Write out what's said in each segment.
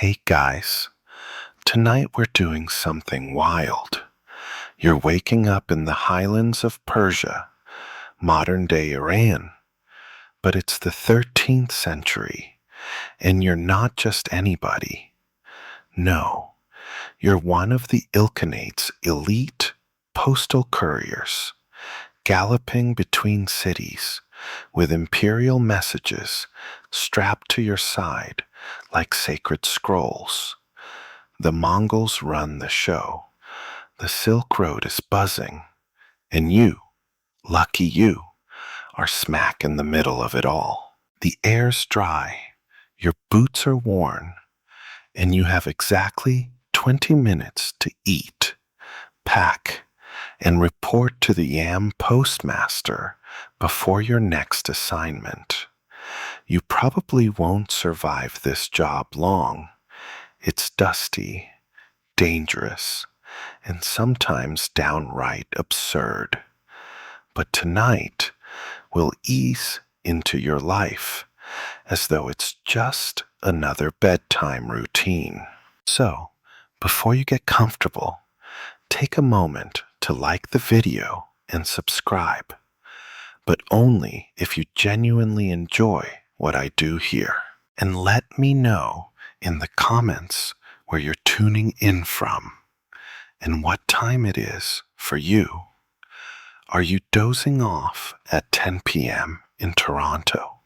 Hey guys, tonight we're doing something wild. You're waking up in the highlands of Persia, modern day Iran, but it's the 13th century, and you're not just anybody. No, you're one of the Ilkhanate's elite postal couriers, galloping between cities with imperial messages strapped to your side like sacred scrolls. The Mongols run the show. The Silk Road is buzzing, and you, lucky you, are smack in the middle of it all. The air's dry, your boots are worn, and you have exactly 20 minutes to eat, pack, and report to the Yam postmaster before your next assignment. You probably won't survive this job long. It's dusty, dangerous, and sometimes downright absurd. But tonight, we'll ease into your life as though it's just another bedtime routine. So, before you get comfortable, take a moment to like the video and subscribe, but only if you genuinely enjoy what I do here. And let me know in the comments where you're tuning in from and what time it is for you. Are you dozing off at 10 p.m. in Toronto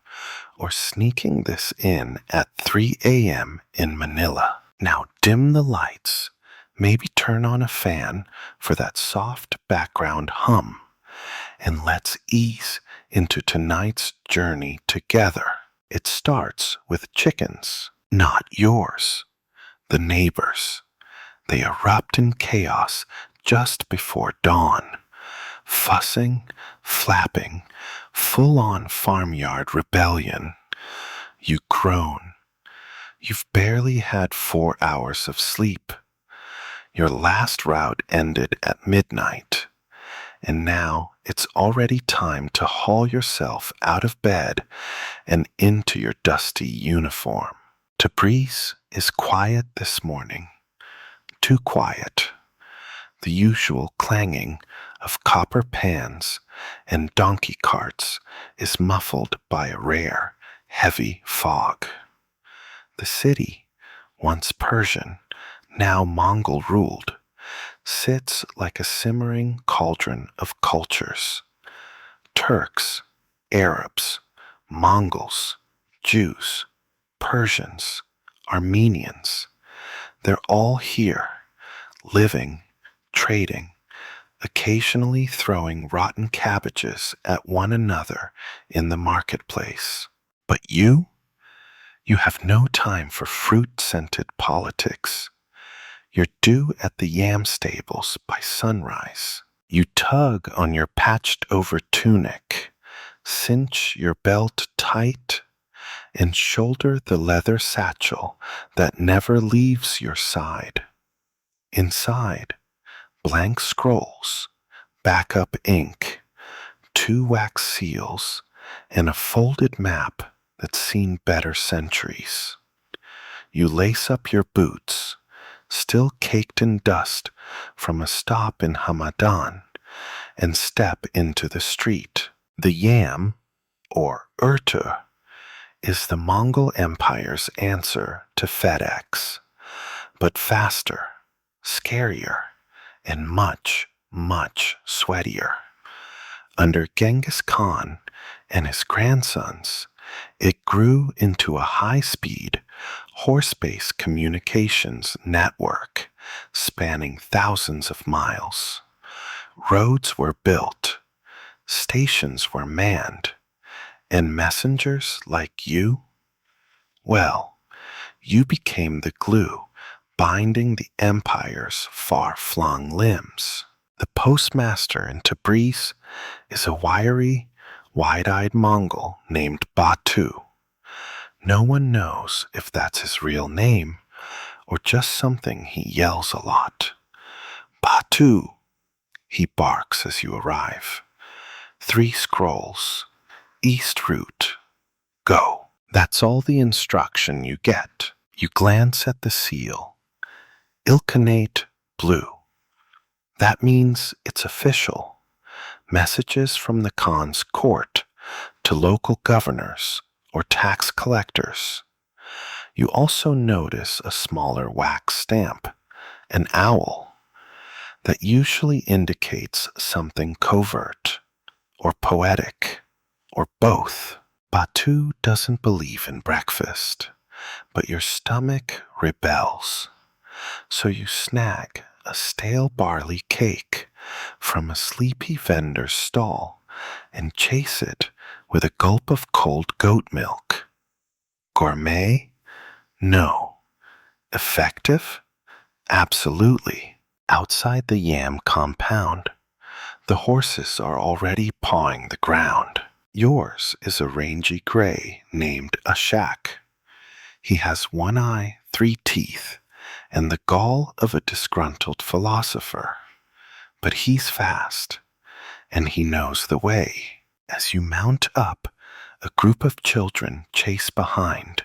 or sneaking this in at 3 a.m. in Manila? Now dim the lights, maybe turn on a fan for that soft background hum, and let's ease into tonight's journey together. It starts with chickens, not yours, the neighbors. They erupt in chaos just before dawn, fussing, flapping, full-on farmyard rebellion. You groan. You've barely had 4 hours of sleep. Your last route ended at midnight, and now it's already time to haul yourself out of bed and into your dusty uniform. Tabriz is quiet this morning. Too quiet. The usual clanging of copper pans and donkey carts is muffled by a rare, heavy fog. The city, once Persian, now Mongol-ruled, sits like a simmering cauldron of cultures. Turks, Arabs, Mongols, Jews, Persians, Armenians, they're all here, living, trading, occasionally throwing rotten cabbages at one another in the marketplace. But you have no time for fruit-scented politics. You're due at the yam stables by sunrise. You tug on your patched-over tunic, cinch your belt tight, and shoulder the leather satchel that never leaves your side. Inside, blank scrolls, backup ink, 2 wax seals, and a folded map that's seen better centuries. You lace up your boots, still caked in dust from a stop in Hamadan, and step into the street. The Yam, or Urtur, is the Mongol Empire's answer to FedEx, but faster, scarier, and much, much sweatier. Under Genghis Khan and his grandsons, it grew into a high-speed, horse-based communications network spanning thousands of miles. Roads were built, stations were manned, and messengers like you, well, you became the glue binding the empire's far-flung limbs. The postmaster in Tabriz is a wiry, wide-eyed Mongol named Batu. No one knows if that's his real name or just something he yells a lot. Batu, he barks as you arrive. 3 scrolls. East route. Go. That's all the instruction you get. You glance at the seal. Ilkhanate blue. That means it's official. Messages from the Khan's court to local governors or tax collectors. You also notice a smaller wax stamp, an owl, that usually indicates something covert or poetic or both. Batu doesn't believe in breakfast, but your stomach rebels. So you snag a stale barley cake from a sleepy vendor's stall and chase it with a gulp of cold goat milk. Gourmet? No. Effective? Absolutely. Outside the yam compound, the horses are already pawing the ground. Yours is a rangy gray named Ashak. He has one eye, 3 teeth, and the gall of a disgruntled philosopher. But he's fast, and he knows the way. As you mount up, a group of children chase behind,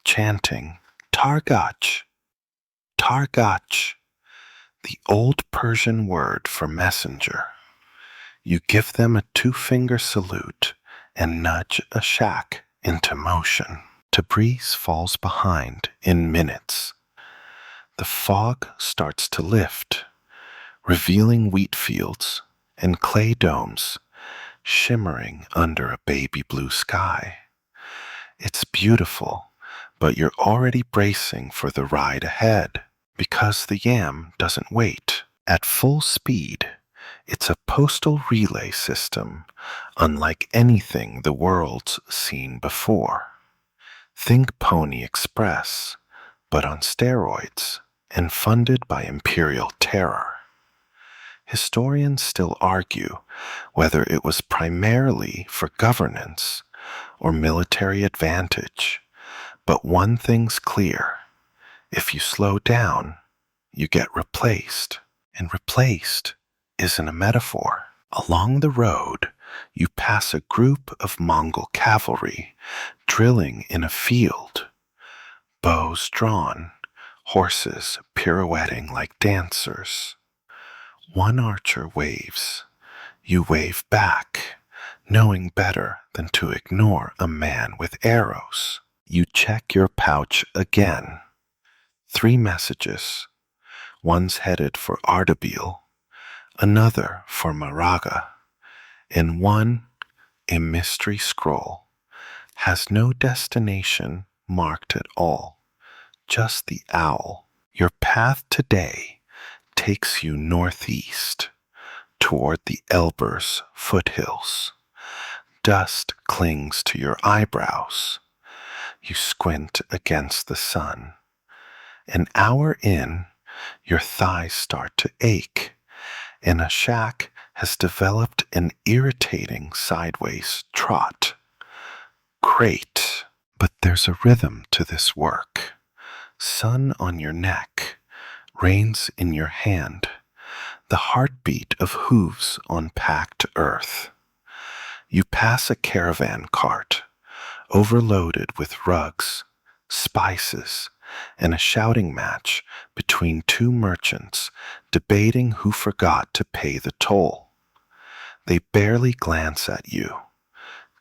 chanting, Targach, Targach, the old Persian word for messenger. You give them a 2-finger salute and nudge Ashak into motion. Tabriz falls behind in minutes. The fog starts to lift, revealing wheat fields and clay domes shimmering under a baby blue sky. It's beautiful, but you're already bracing for the ride ahead because the yam doesn't wait. At full speed, it's a postal relay system unlike anything the world's seen before. Think Pony Express, but on steroids and funded by imperial terror. Historians still argue whether it was primarily for governance or military advantage, but one thing's clear. If you slow down, you get replaced, and replaced isn't a metaphor. Along the road, you pass a group of Mongol cavalry drilling in a field, bows drawn, horses pirouetting like dancers. One archer waves. You wave back, knowing better than to ignore a man with arrows. You check your pouch again. 3 messages. One's headed for Ardabil, another for Maraga, and one, a mystery scroll, has no destination marked at all, just the owl. Your path today takes you northeast, toward the Elburz foothills. Dust clings to your eyebrows. You squint against the sun. An hour in, your thighs start to ache, and Ashak has developed an irritating sideways trot. Great, but there's a rhythm to this work. Sun on your neck, reins in your hand, the heartbeat of hooves on packed earth. You pass a caravan cart, overloaded with rugs, spices, and a shouting match between 2 merchants debating who forgot to pay the toll. They barely glance at you.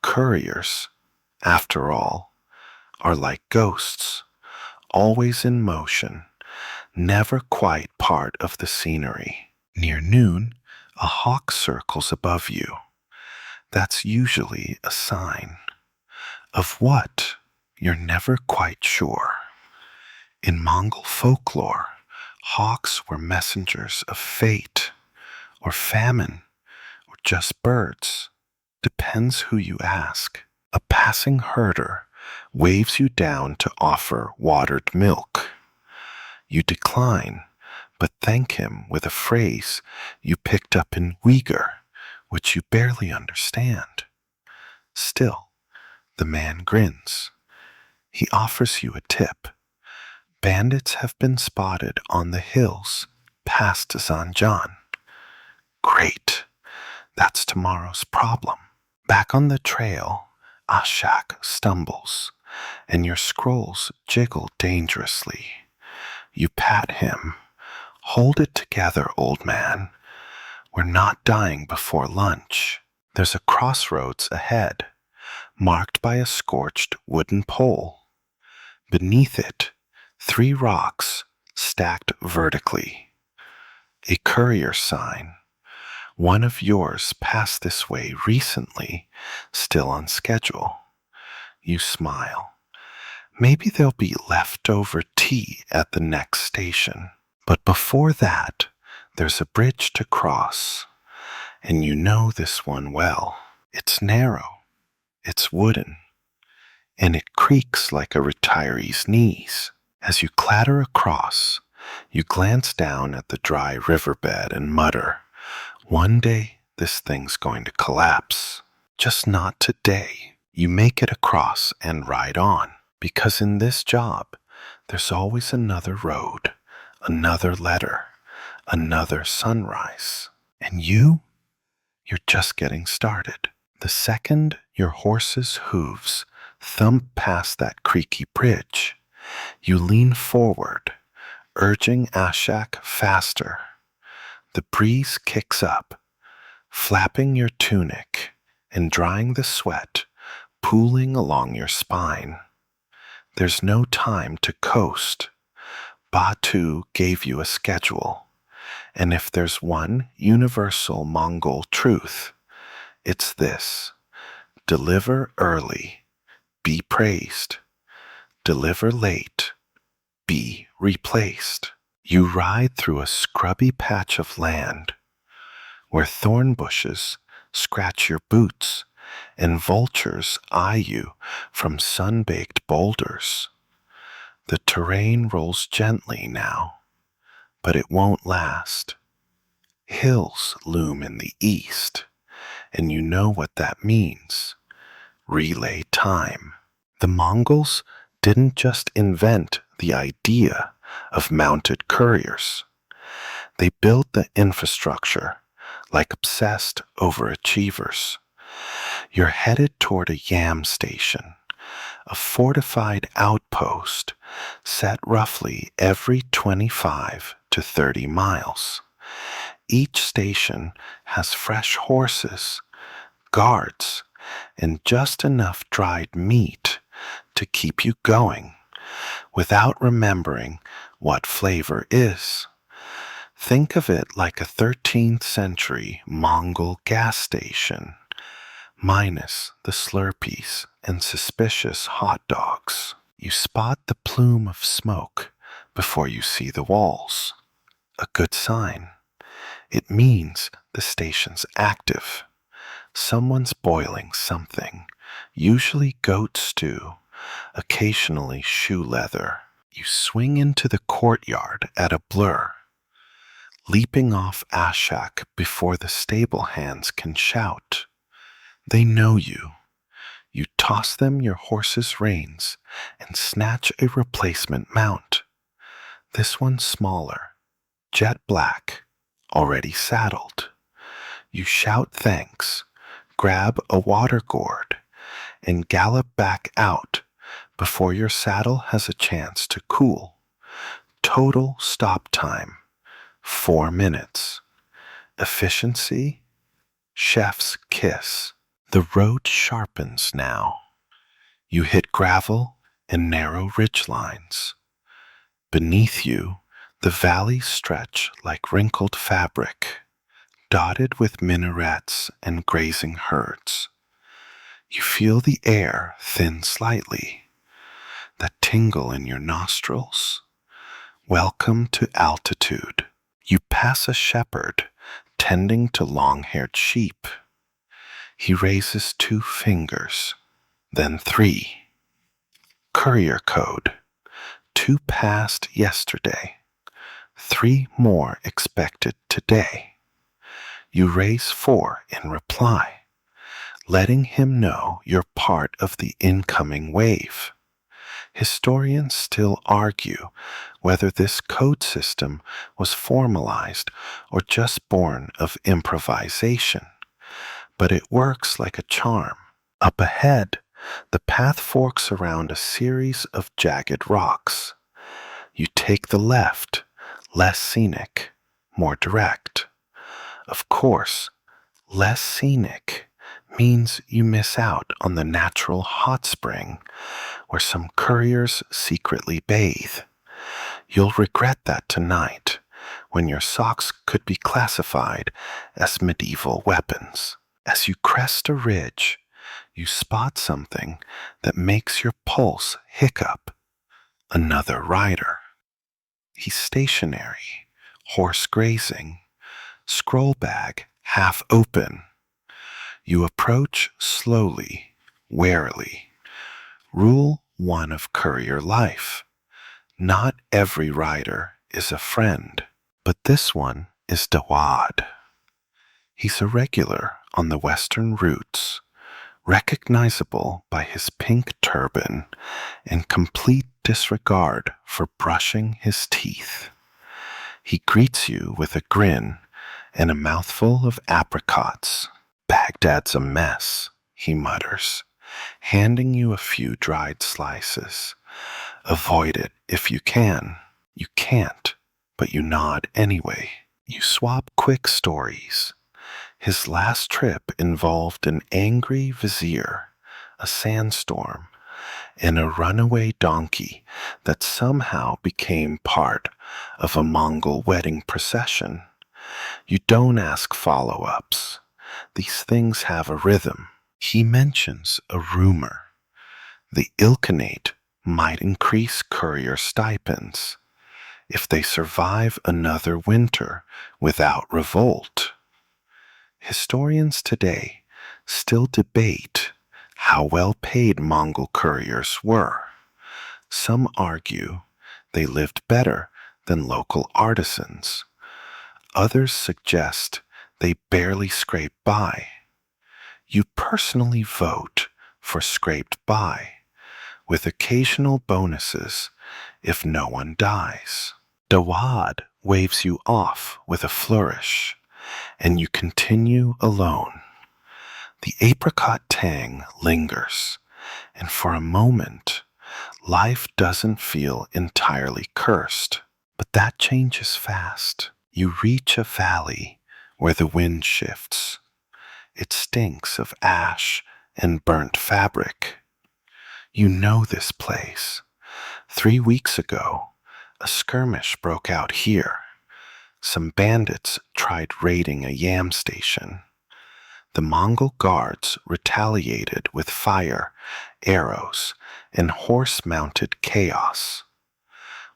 Couriers, after all, are like ghosts, always in motion, never quite part of the scenery. Near noon, a hawk circles above you. That's usually a sign. Of what? You're never quite sure. In Mongol folklore, hawks were messengers of fate, or famine, or just birds. Depends who you ask. A passing herder waves you down to offer watered milk. You decline, but thank him with a phrase you picked up in Uyghur, which you barely understand. Still, the man grins. He offers you a tip. Bandits have been spotted on the hills past Zanjan. Great. That's tomorrow's problem. Back on the trail, Ashak stumbles, and your scrolls jiggle dangerously. You pat him. Hold it together, old man. We're not dying before lunch. There's a crossroads ahead, marked by a scorched wooden pole. Beneath it, 3 rocks stacked vertically. A courier sign. One of yours passed this way recently, still on schedule. You smile. Maybe there'll be leftover tea at the next station. But before that, there's a bridge to cross, and you know this one well. It's narrow, it's wooden, and it creaks like a retiree's knees. As you clatter across, you glance down at the dry riverbed and mutter, "One day this thing's going to collapse. Just not today." You make it across and ride on, because in this job, there's always another road, another letter, another sunrise. And you're just getting started. The second your horse's hooves thump past that creaky bridge, you lean forward, urging Ashak faster. The breeze kicks up, flapping your tunic and drying the sweat pooling along your spine. There's no time to coast. Batu gave you a schedule, and if there's one universal Mongol truth, it's this: deliver early, be praised. Deliver late, be replaced. You ride through a scrubby patch of land where thorn bushes scratch your boots and vultures eye you from sun-baked boulders. The terrain rolls gently now, but it won't last. Hills loom in the east, and you know what that means. Relay time. The Mongols didn't just invent the idea of mounted couriers. They built the infrastructure like obsessed overachievers. You're headed toward a yam station, a fortified outpost set roughly every 25 to 30 miles. Each station has fresh horses, guards, and just enough dried meat to keep you going without remembering what flavor is. Think of it like a 13th century Mongol gas station, minus the Slurpees and suspicious hot dogs. You spot the plume of smoke before you see the walls. A good sign. It means the station's active. Someone's boiling something, usually goat stew, occasionally shoe leather. You swing into the courtyard at a blur, leaping off Ashak before the stable hands can shout. They know you. You toss them your horse's reins and snatch a replacement mount. This one's smaller, jet black, already saddled. You shout thanks, grab a water gourd, and gallop back out before your saddle has a chance to cool. Total stop time, 4 minutes. Efficiency, chef's kiss. The road sharpens now. You hit gravel and narrow ridge lines. Beneath you, the valleys stretch like wrinkled fabric, dotted with minarets and grazing herds. You feel the air thin slightly, that tingle in your nostrils. Welcome to altitude. You pass a shepherd tending to long-haired sheep. He raises 2 fingers, then 3. Courier code. 2 passed yesterday. 3 more expected today. You raise 4 in reply, letting him know you're part of the incoming wave. Historians still argue whether this code system was formalized or just born of improvisation, but it works like a charm. Up ahead, The path forks around a series of jagged rocks. You take the left, less scenic, more direct. Of course, less scenic means you miss out on the natural hot spring where some couriers secretly bathe. You'll regret that tonight when your socks could be classified as medieval weapons. As you crest a ridge, you spot something that makes your pulse hiccup. Another rider. He's stationary, horse grazing, scroll bag half open. You approach slowly, warily. Rule 1 of courier life. Not every rider is a friend, but this one is Dawad. He's a regular on the western routes, recognizable by his pink turban and complete disregard for brushing his teeth. He greets you with a grin and a mouthful of apricots. "Baghdad's a mess," he mutters, handing you a few dried slices. "Avoid it if you can." You can't, but you nod anyway. You swap quick stories. His last trip involved an angry vizier, a sandstorm, and a runaway donkey that somehow became part of a Mongol wedding procession. You don't ask follow-ups. These things have a rhythm. He mentions a rumor. The Ilkhanate might increase courier stipends if they survive another winter without revolt. Historians today still debate how well paid Mongol couriers were. Some argue they lived better than local artisans. Others suggest they barely scraped by. You personally vote for scraped by, with occasional bonuses if no one dies. Dawad waves you off with a flourish, and you continue alone. The apricot tang lingers, and for a moment, life doesn't feel entirely cursed. But that changes fast. You reach a valley where the wind shifts. It stinks of ash and burnt fabric. You know this place. 3 weeks ago, a skirmish broke out here. Some bandits tried raiding a yam station. The Mongol guards retaliated with fire, arrows, and horse-mounted chaos.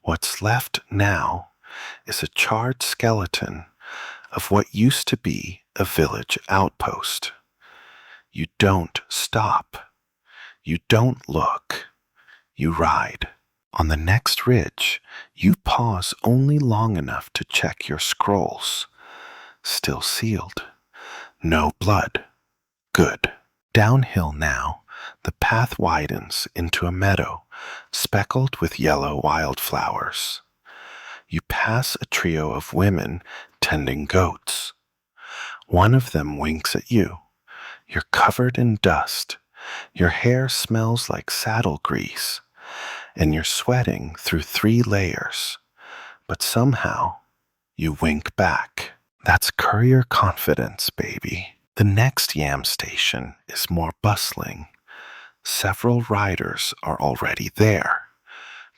What's left now is a charred skeleton of what used to be a village outpost. You don't stop. You don't look. You ride. On the next ridge, you pause only long enough to check your scrolls. Still sealed. No blood. Good. Downhill now, the path widens into a meadow speckled with yellow wildflowers. You pass a trio of women tending goats. One of them winks at you. You're covered in dust. Your hair smells like saddle grease, and you're sweating through 3 layers. But somehow, you wink back. That's courier confidence, baby. The next yam station is more bustling. Several riders are already there,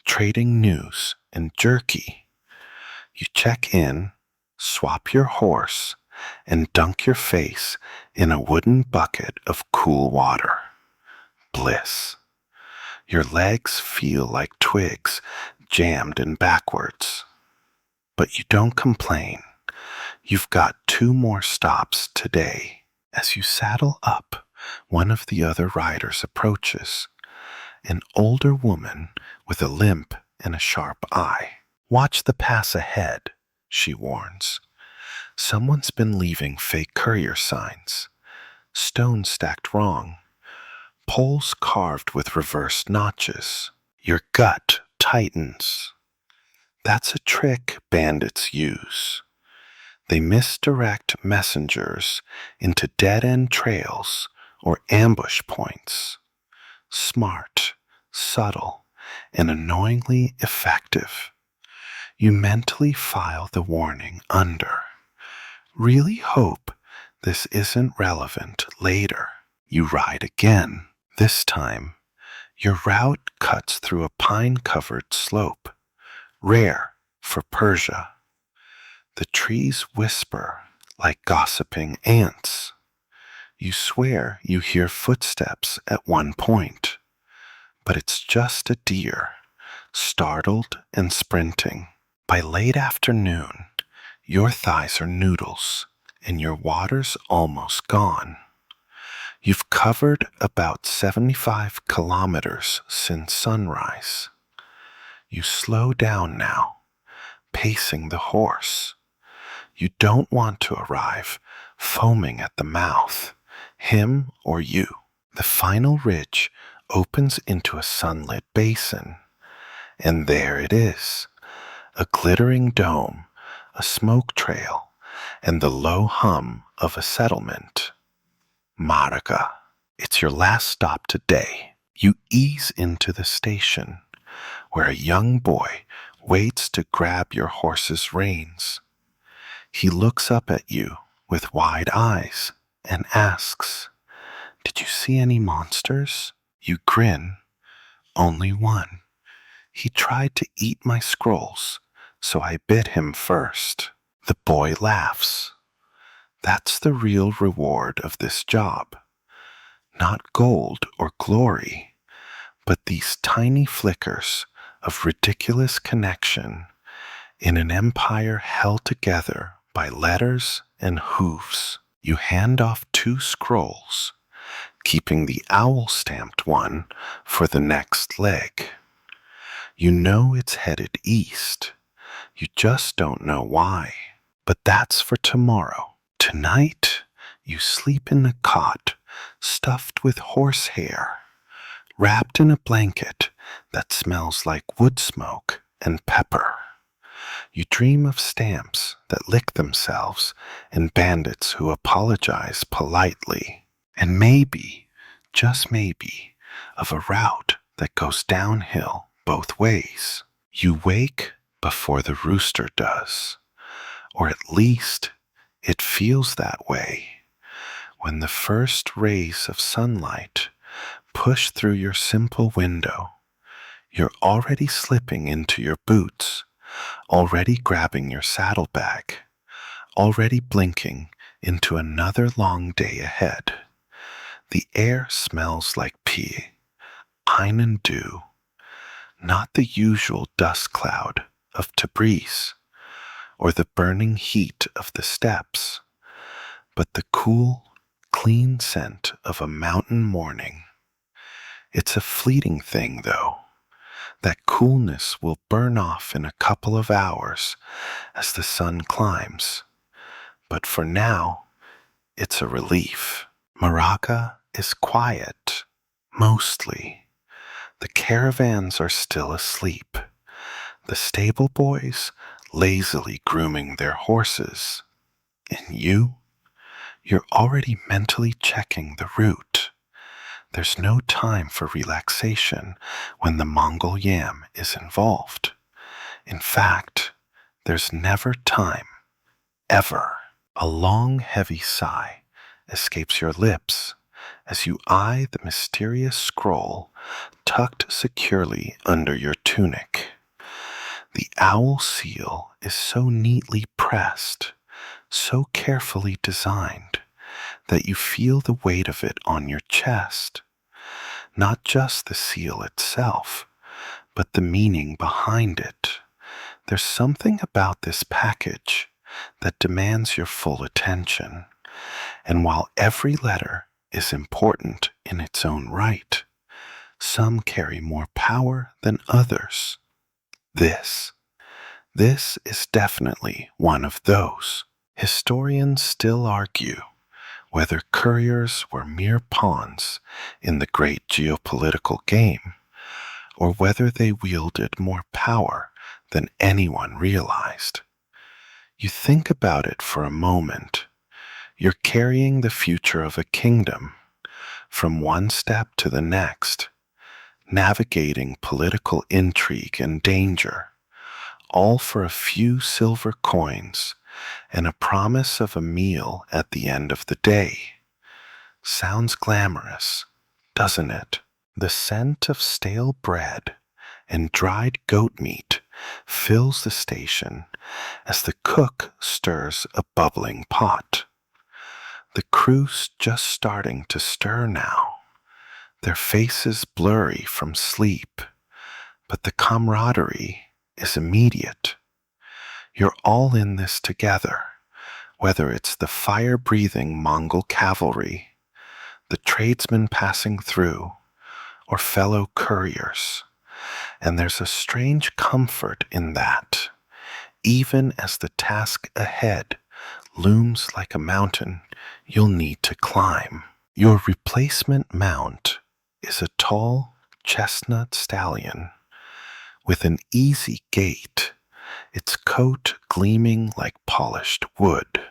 trading news and jerky. You check in, swap your horse, and dunk your face in a wooden bucket of cool water. Bliss. Your legs feel like twigs jammed in backwards. But you don't complain. You've got 2 more stops today. As you saddle up, one of the other riders approaches, an older woman with a limp and a sharp eye. "Watch the pass ahead," she warns. "Someone's been leaving fake courier signs. Stones stacked wrong. Poles carved with reversed notches." Your gut tightens. That's a trick bandits use. They misdirect messengers into dead-end trails or ambush points. smart, subtle, and annoyingly effective. You mentally file the warning under. Really hope this isn't relevant later. You ride again. This time, your route cuts through a pine-covered slope, rare for Persia. The trees whisper like gossiping ants. You swear you hear footsteps at one point, but it's just a deer, startled and sprinting. By late afternoon, your thighs are noodles and your water's almost gone. You've covered about 75 kilometers since sunrise. You slow down now, pacing the horse. You don't want to arrive foaming at the mouth, him or you. The final ridge opens into a sunlit basin, and there it is, a glittering dome, a smoke trail, and the low hum of a settlement. Maraka. It's your last stop today. You ease into the station, where a young boy waits to grab your horse's reins. He looks up at you with wide eyes and asks, "Did you see any monsters?" You grin. "Only one. He tried to eat my scrolls, so I bit him first." The boy laughs. That's the real reward of this job. Not gold or glory, but these tiny flickers of ridiculous connection in an empire held together by letters and hooves. You hand off 2 scrolls, keeping the owl-stamped one for the next leg. You know it's headed east. You just don't know why. But that's for tomorrow. Tonight, you sleep in a cot stuffed with horsehair, wrapped in a blanket that smells like wood smoke and pepper. You dream of stamps that lick themselves and bandits who apologize politely. And maybe, just maybe, of a route that goes downhill both ways. You wake before the rooster does, or at least it feels that way. When the first rays of sunlight push through your simple window, you're already slipping into your boots, already grabbing your saddlebag, already blinking into another long day ahead. The air smells like pine and dew, not the usual dust cloud of Tabriz or the burning heat of the steppes, but the cool, clean scent of a mountain morning. It's a fleeting thing, though. That coolness will burn off in a couple of hours as the sun climbs. But for now, it's a relief. Maraka is quiet, mostly. The caravans are still asleep. The stable boys lazily grooming their horses. And you're already mentally checking the route. There's no time for relaxation when the Mongol yam is involved. In fact, there's never time, ever. A long, heavy sigh escapes your lips as you eye the mysterious scroll tucked securely under your tunic. The owl seal is so neatly pressed, so carefully designed, that you feel the weight of it on your chest. Not just the seal itself, but the meaning behind it. There's something about this package that demands your full attention, and while every letter is important in its own right, some carry more power than others. This is definitely one of those. Historians still argue whether couriers were mere pawns in the great geopolitical game, or whether they wielded more power than anyone realized. You think about it for a moment. You're carrying the future of a kingdom from one step to the next, navigating political intrigue and danger, all for a few silver coins and a promise of a meal at the end of the day. Sounds glamorous, doesn't it? The scent of stale bread and dried goat meat fills the station as the cook stirs a bubbling pot. The crew's just starting to stir now, their faces blurry from sleep, but the camaraderie is immediate. You're all in this together, whether it's the fire-breathing Mongol cavalry, the tradesmen passing through, or fellow couriers. And there's a strange comfort in that, even as the task ahead looms like a mountain you'll need to climb. Your replacement mount is a tall chestnut stallion with an easy gait, its coat gleaming like polished wood.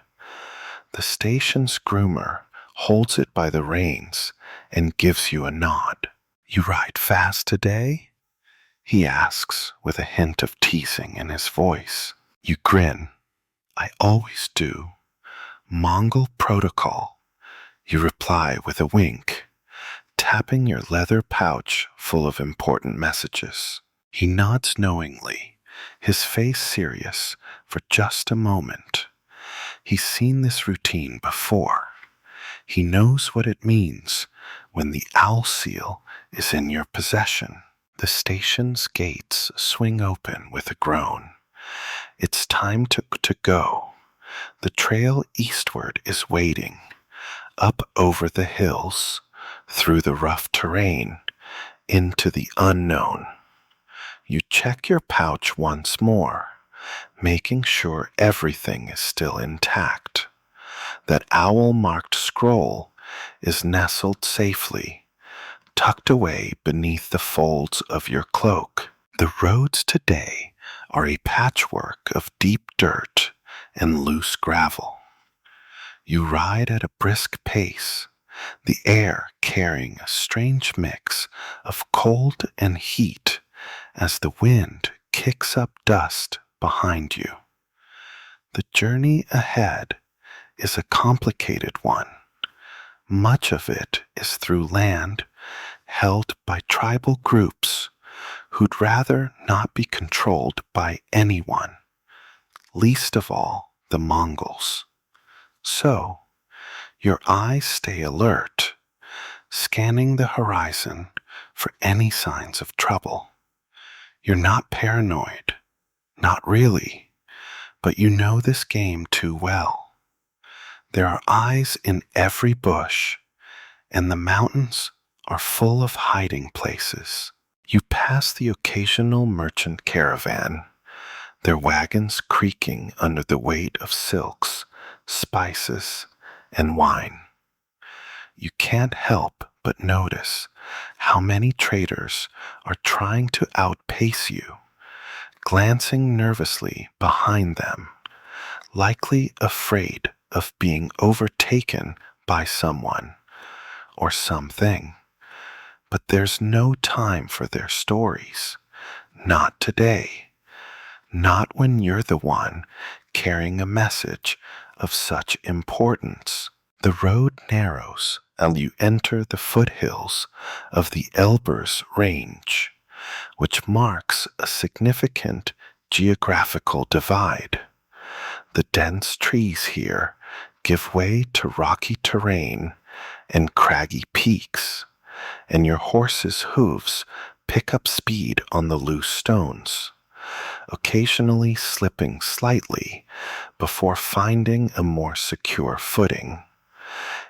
The station's groomer holds it by the reins and gives you a nod. "You ride fast today?" he asks with a hint of teasing in his voice. You grin. "I always do. Mongol protocol," you reply with a wink, tapping your leather pouch full of important messages. He nods knowingly, his face serious for just a moment. He's seen this routine before. He knows what it means when the owl seal is in your possession. The station's gates swing open with a groan. It's time to go. The trail eastward is waiting, up over the hills, through the rough terrain, into the unknown. You check your pouch once more, making sure everything is still intact. That owl-marked scroll is nestled safely, tucked away beneath the folds of your cloak. The roads today are a patchwork of deep dirt and loose gravel. You ride at a brisk pace, the air carrying a strange mix of cold and heat as the wind kicks up dust behind you. The journey ahead is a complicated one. Much of it is through land held by tribal groups who'd rather not be controlled by anyone, least of all the Mongols. So, your eyes stay alert, scanning the horizon for any signs of trouble. You're not paranoid, not really, but you know this game too well. There are eyes in every bush, and the mountains are full of hiding places. You pass the occasional merchant caravan, their wagons creaking under the weight of silks, spices, and wine. You can't help but notice how many traders are trying to outpace you, glancing nervously behind them, likely afraid of being overtaken by someone or something. But there's no time for their stories. Not today. Not when you're the one carrying a message of such importance. The road narrows and you enter the foothills of the Elburz Range, which marks a significant geographical divide. The dense trees here give way to rocky terrain and craggy peaks, and your horse's hooves pick up speed on the loose stones, occasionally slipping slightly before finding a more secure footing.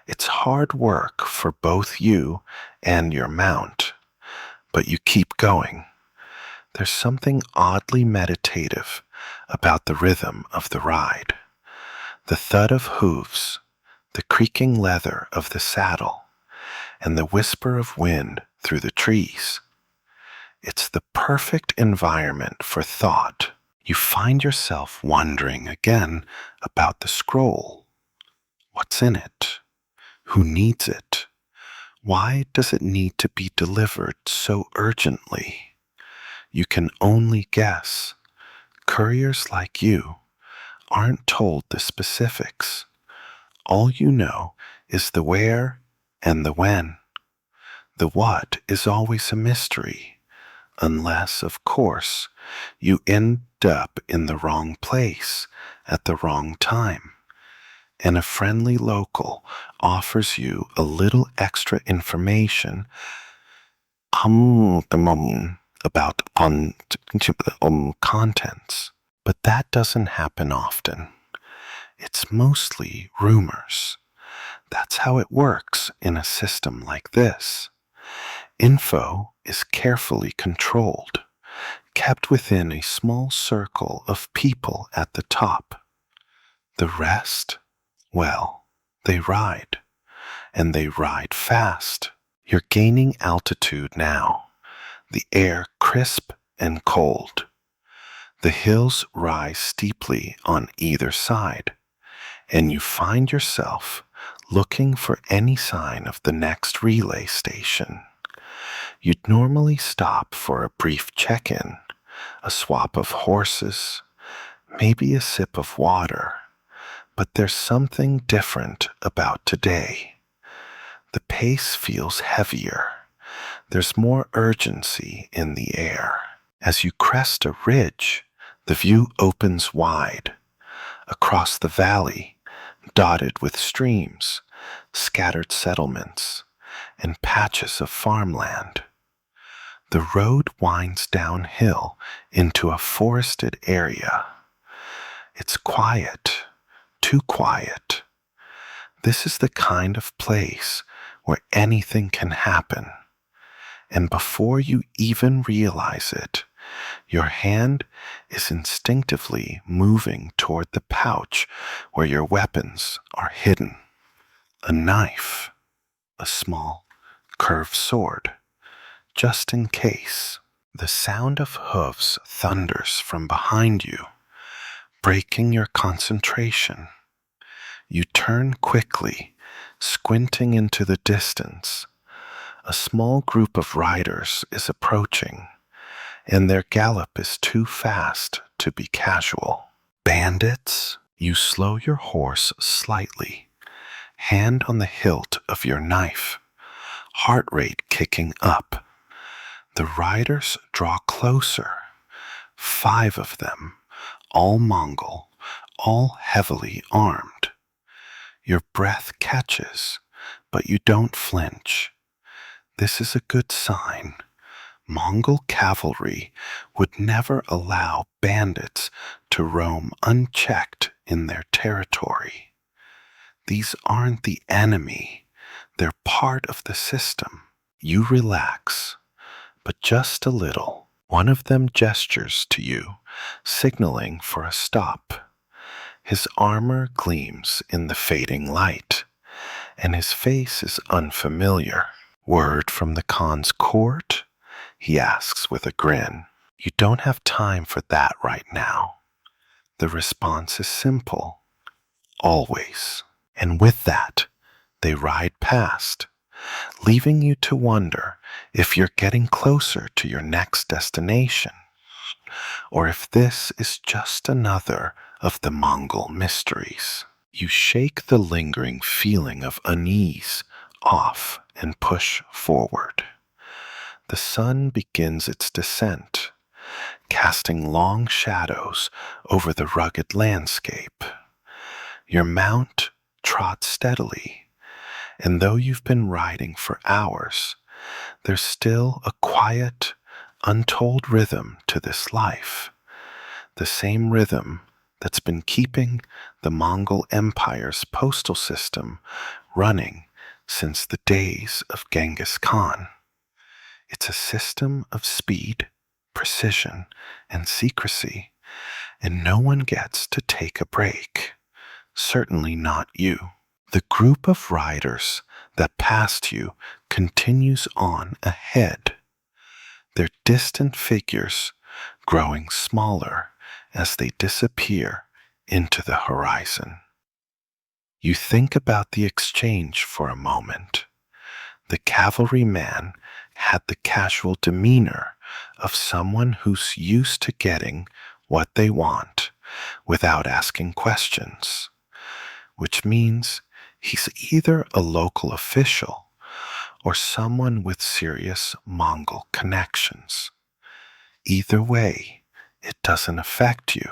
It's hard work for both you and your mount, but you keep going. There's something oddly meditative about the rhythm of the ride. The thud of hooves, the creaking leather of the saddle, and the whisper of wind through the trees. It's the perfect environment for thought. You find yourself wondering again about the scroll. What's in it? Who needs it? Why does it need to be delivered so urgently? You can only guess. Couriers like you aren't told the specifics. All you know is the where and the when. The what is always a mystery, unless, of course, you end up in the wrong place at the wrong time, and a friendly local offers you a little extra information about contents. But that doesn't happen often. It's mostly rumors. That's how it works in a system like this. Info is carefully controlled, kept within a small circle of people at the top. The rest, well, they ride, and they ride fast. You're gaining altitude now, the air crisp and cold. The hills rise steeply on either side, and you find yourself looking for any sign of the next relay station. You'd normally stop for a brief check-in, a swap of horses, maybe a sip of water, but there's something different about today. The pace feels heavier. There's more urgency in the air. As you crest a ridge, the view opens wide. Across the valley, dotted with streams, scattered settlements, and patches of farmland. The road winds downhill into a forested area. It's quiet, too quiet. This is the kind of place where anything can happen. And before you even realize it, your hand is instinctively moving toward the pouch where your weapons are hidden. A knife, a small, curved sword, just in case. The sound of hooves thunders from behind you, breaking your concentration. You turn quickly, squinting into the distance. A small group of riders is approaching, and their gallop is too fast to be casual. Bandits? You slow your horse slightly, hand on the hilt of your knife, heart rate kicking up. The riders draw closer, 5 of them, all Mongol, all heavily armed. Your breath catches, but you don't flinch. This is a good sign. Mongol cavalry would never allow bandits to roam unchecked in their territory. These aren't the enemy. They're part of the system. You relax, but just a little. One of them gestures to you, signaling for a stop. His armor gleams in the fading light, and his face is unfamiliar. Word from the Khan's court? He asks with a grin. You don't have time for that right now. The response is simple. Always. And with that, they ride past, leaving you to wonder if you're getting closer to your next destination, or if this is just another of the Mongol mysteries. You shake the lingering feeling of unease off and push forward. The sun begins its descent, casting long shadows over the rugged landscape. Your mount trots steadily, and though you've been riding for hours, there's still a quiet, untold rhythm to this life. The same rhythm that's been keeping the Mongol Empire's postal system running since the days of Genghis Khan. It's a system of speed, precision, and secrecy, and no one gets to take a break. Certainly not you. The group of riders that passed you continues on ahead, their distant figures growing smaller as they disappear into the horizon. You think about the exchange for a moment. The cavalryman had the casual demeanor of someone who's used to getting what they want without asking questions, which means he's either a local official or someone with serious Mongol connections. Either way, it doesn't affect you.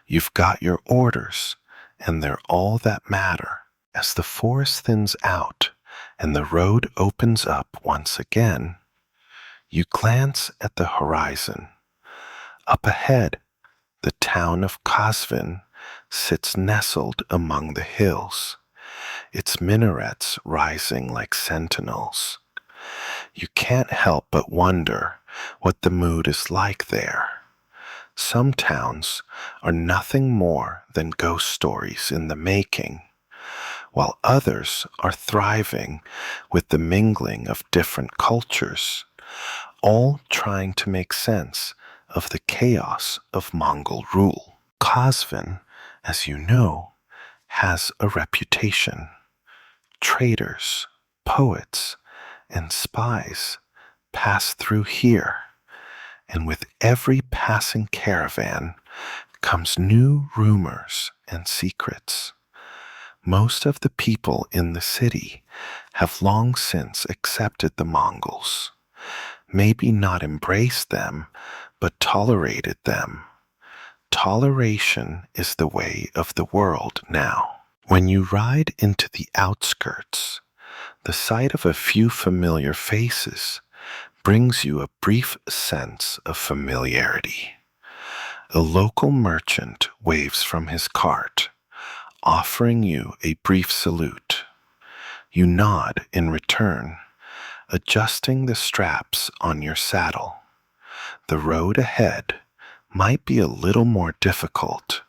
You've got your orders, and they're all that matter. As the forest thins out and the road opens up once again, you glance at the horizon. Up ahead, the town of Kazvin sits nestled among the hills, its minarets rising like sentinels. You can't help but wonder what the mood is like there. Some towns are nothing more than ghost stories in the making, while others are thriving with the mingling of different cultures, all trying to make sense of the chaos of Mongol rule. Kazvin, as you know, has a reputation. Traders, poets, and spies pass through here, and with every passing caravan comes new rumors and secrets. Most of the people in the city have long since accepted the Mongols, maybe not embraced them, but tolerated them. Toleration is the way of the world now. When you ride into the outskirts, the sight of a few familiar faces brings you a brief sense of familiarity. A local merchant waves from his cart, offering you a brief salute. You nod in return, adjusting the straps on your saddle. The road ahead might be a little more difficult,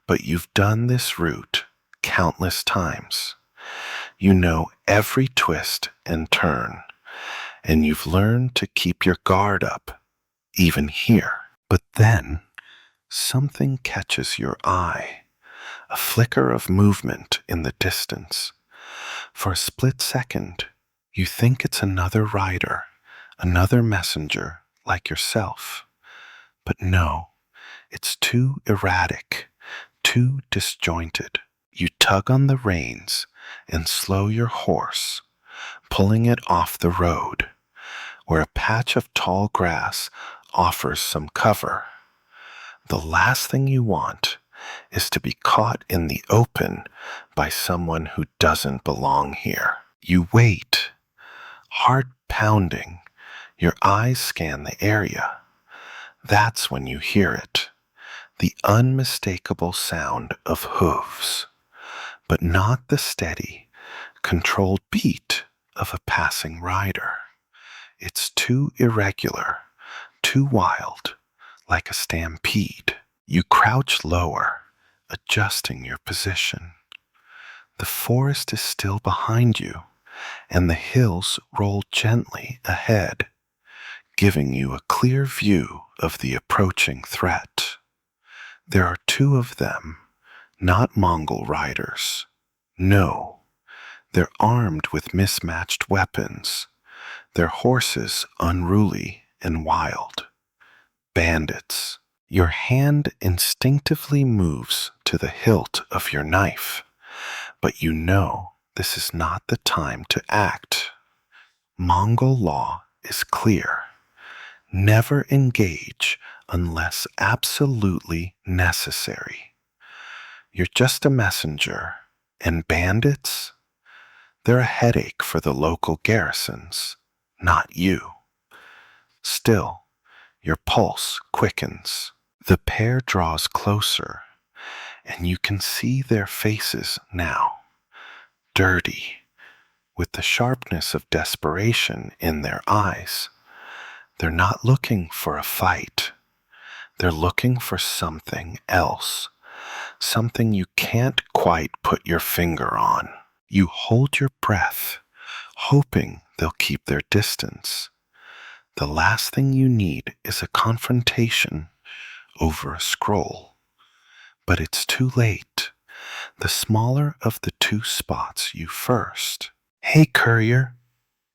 but you've done this route countless times. You know every twist and turn, and you've learned to keep your guard up, even here. But then, something catches your eye, a flicker of movement in the distance. For a split second, you think it's another rider, another messenger like yourself. But no, it's too erratic, too disjointed. You tug on the reins and slow your horse, pulling it off the road, where a patch of tall grass offers some cover. The last thing you want is to be caught in the open by someone who doesn't belong here. You wait, heart pounding, your eyes scan the area. That's when you hear it, the unmistakable sound of hooves, but not the steady, controlled beat of a passing rider. It's too irregular, too wild, like a stampede. You crouch lower, adjusting your position. The forest is still behind you, and the hills roll gently ahead, giving you a clear view of the approaching threat. There are two of them, not Mongol riders. No, they're armed with mismatched weapons, their horses unruly and wild. Bandits. Your hand instinctively moves to the hilt of your knife, but you know this is not the time to act. Mongol law is clear. Never engage unless absolutely necessary. You're just a messenger, and bandits? They're a headache for the local garrisons, not you. Still, your pulse quickens. The pair draws closer, and you can see their faces now, dirty, with the sharpness of desperation in their eyes. They're not looking for a fight. They're looking for something else, something you can't quite put your finger on. You hold your breath, hoping they'll keep their distance. The last thing you need is a confrontation over a scroll. But it's too late. The smaller of the two spots you first. "Hey, courier,"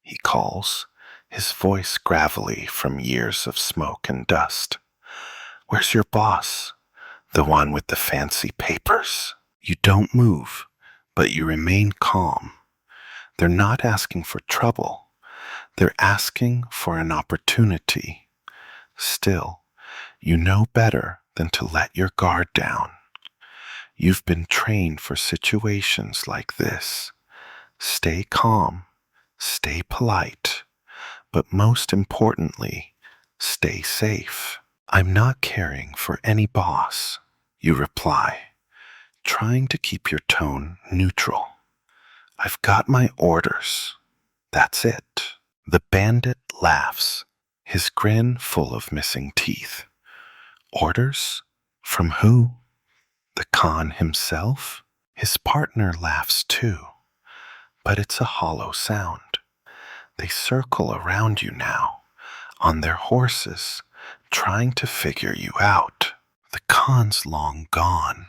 he calls, his voice gravelly from years of smoke and dust. Where's your boss? The one with the fancy papers? You don't move, but you remain calm. They're not asking for trouble. They're asking for an opportunity. Still, you know better than to let your guard down. You've been trained for situations like this. Stay calm, stay polite, but most importantly, stay safe. I'm not caring for any boss, you reply, trying to keep your tone neutral. I've got my orders. That's it. The bandit laughs, his grin full of missing teeth. Orders? From who? The Khan himself? His partner laughs too, but it's a hollow sound. They circle around you now, on their horses, trying to figure you out. The Khan's long gone,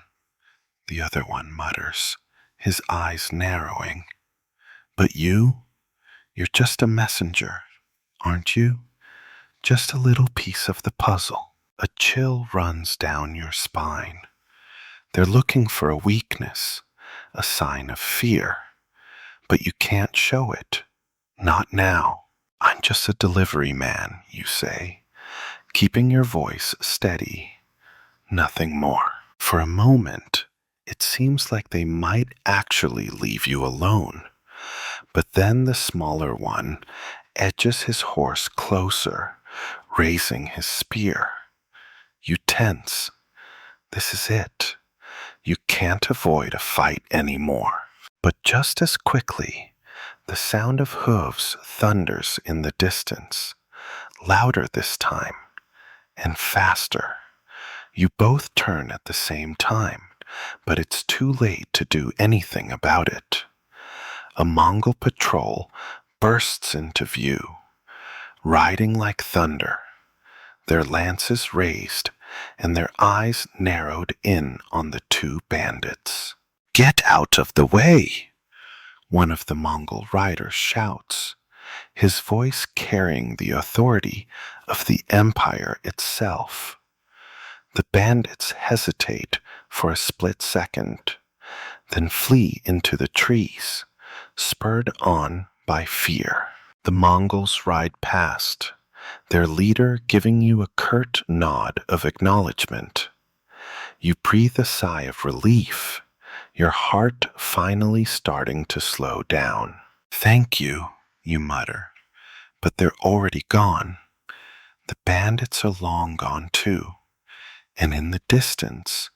the other one mutters, his eyes narrowing. But you're just a messenger, aren't you? Just a little piece of the puzzle. A chill runs down your spine. They're looking for a weakness, a sign of fear. But you can't show it. Not now. I'm just a delivery man, you say, keeping your voice steady. Nothing more. For a moment, it seems like they might actually leave you alone. But then the smaller one edges his horse closer, raising his spear. You tense. This is it. You can't avoid a fight anymore. But just as quickly, the sound of hooves thunders in the distance, louder this time, and faster. You both turn at the same time, but it's too late to do anything about it. A Mongol patrol bursts into view, riding like thunder, their lances raised and their eyes narrowed in on the two bandits. Get out of the way! One of the Mongol riders shouts, his voice carrying the authority of the empire itself. The bandits hesitate for a split second, then flee into the trees, spurred on by fear. The Mongols ride past, their leader giving you a curt nod of acknowledgement. You breathe a sigh of relief, your heart finally starting to slow down. Thank you, you mutter, but they're already gone. The bandits are long gone too, and in the distance,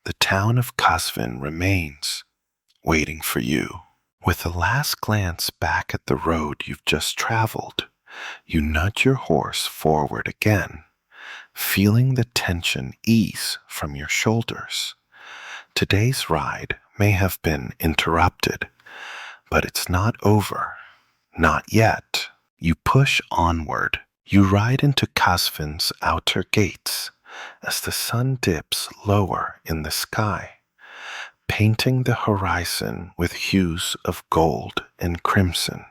the town of Kasvin remains, waiting for you. With a last glance back at the road you've just traveled, you nudge your horse forward again, feeling the tension ease from your shoulders. Today's ride may have been interrupted, but it's not over. Not yet. You push onward. You ride into Kasvin's outer gates as the sun dips lower in the sky, painting the horizon with hues of gold and crimson.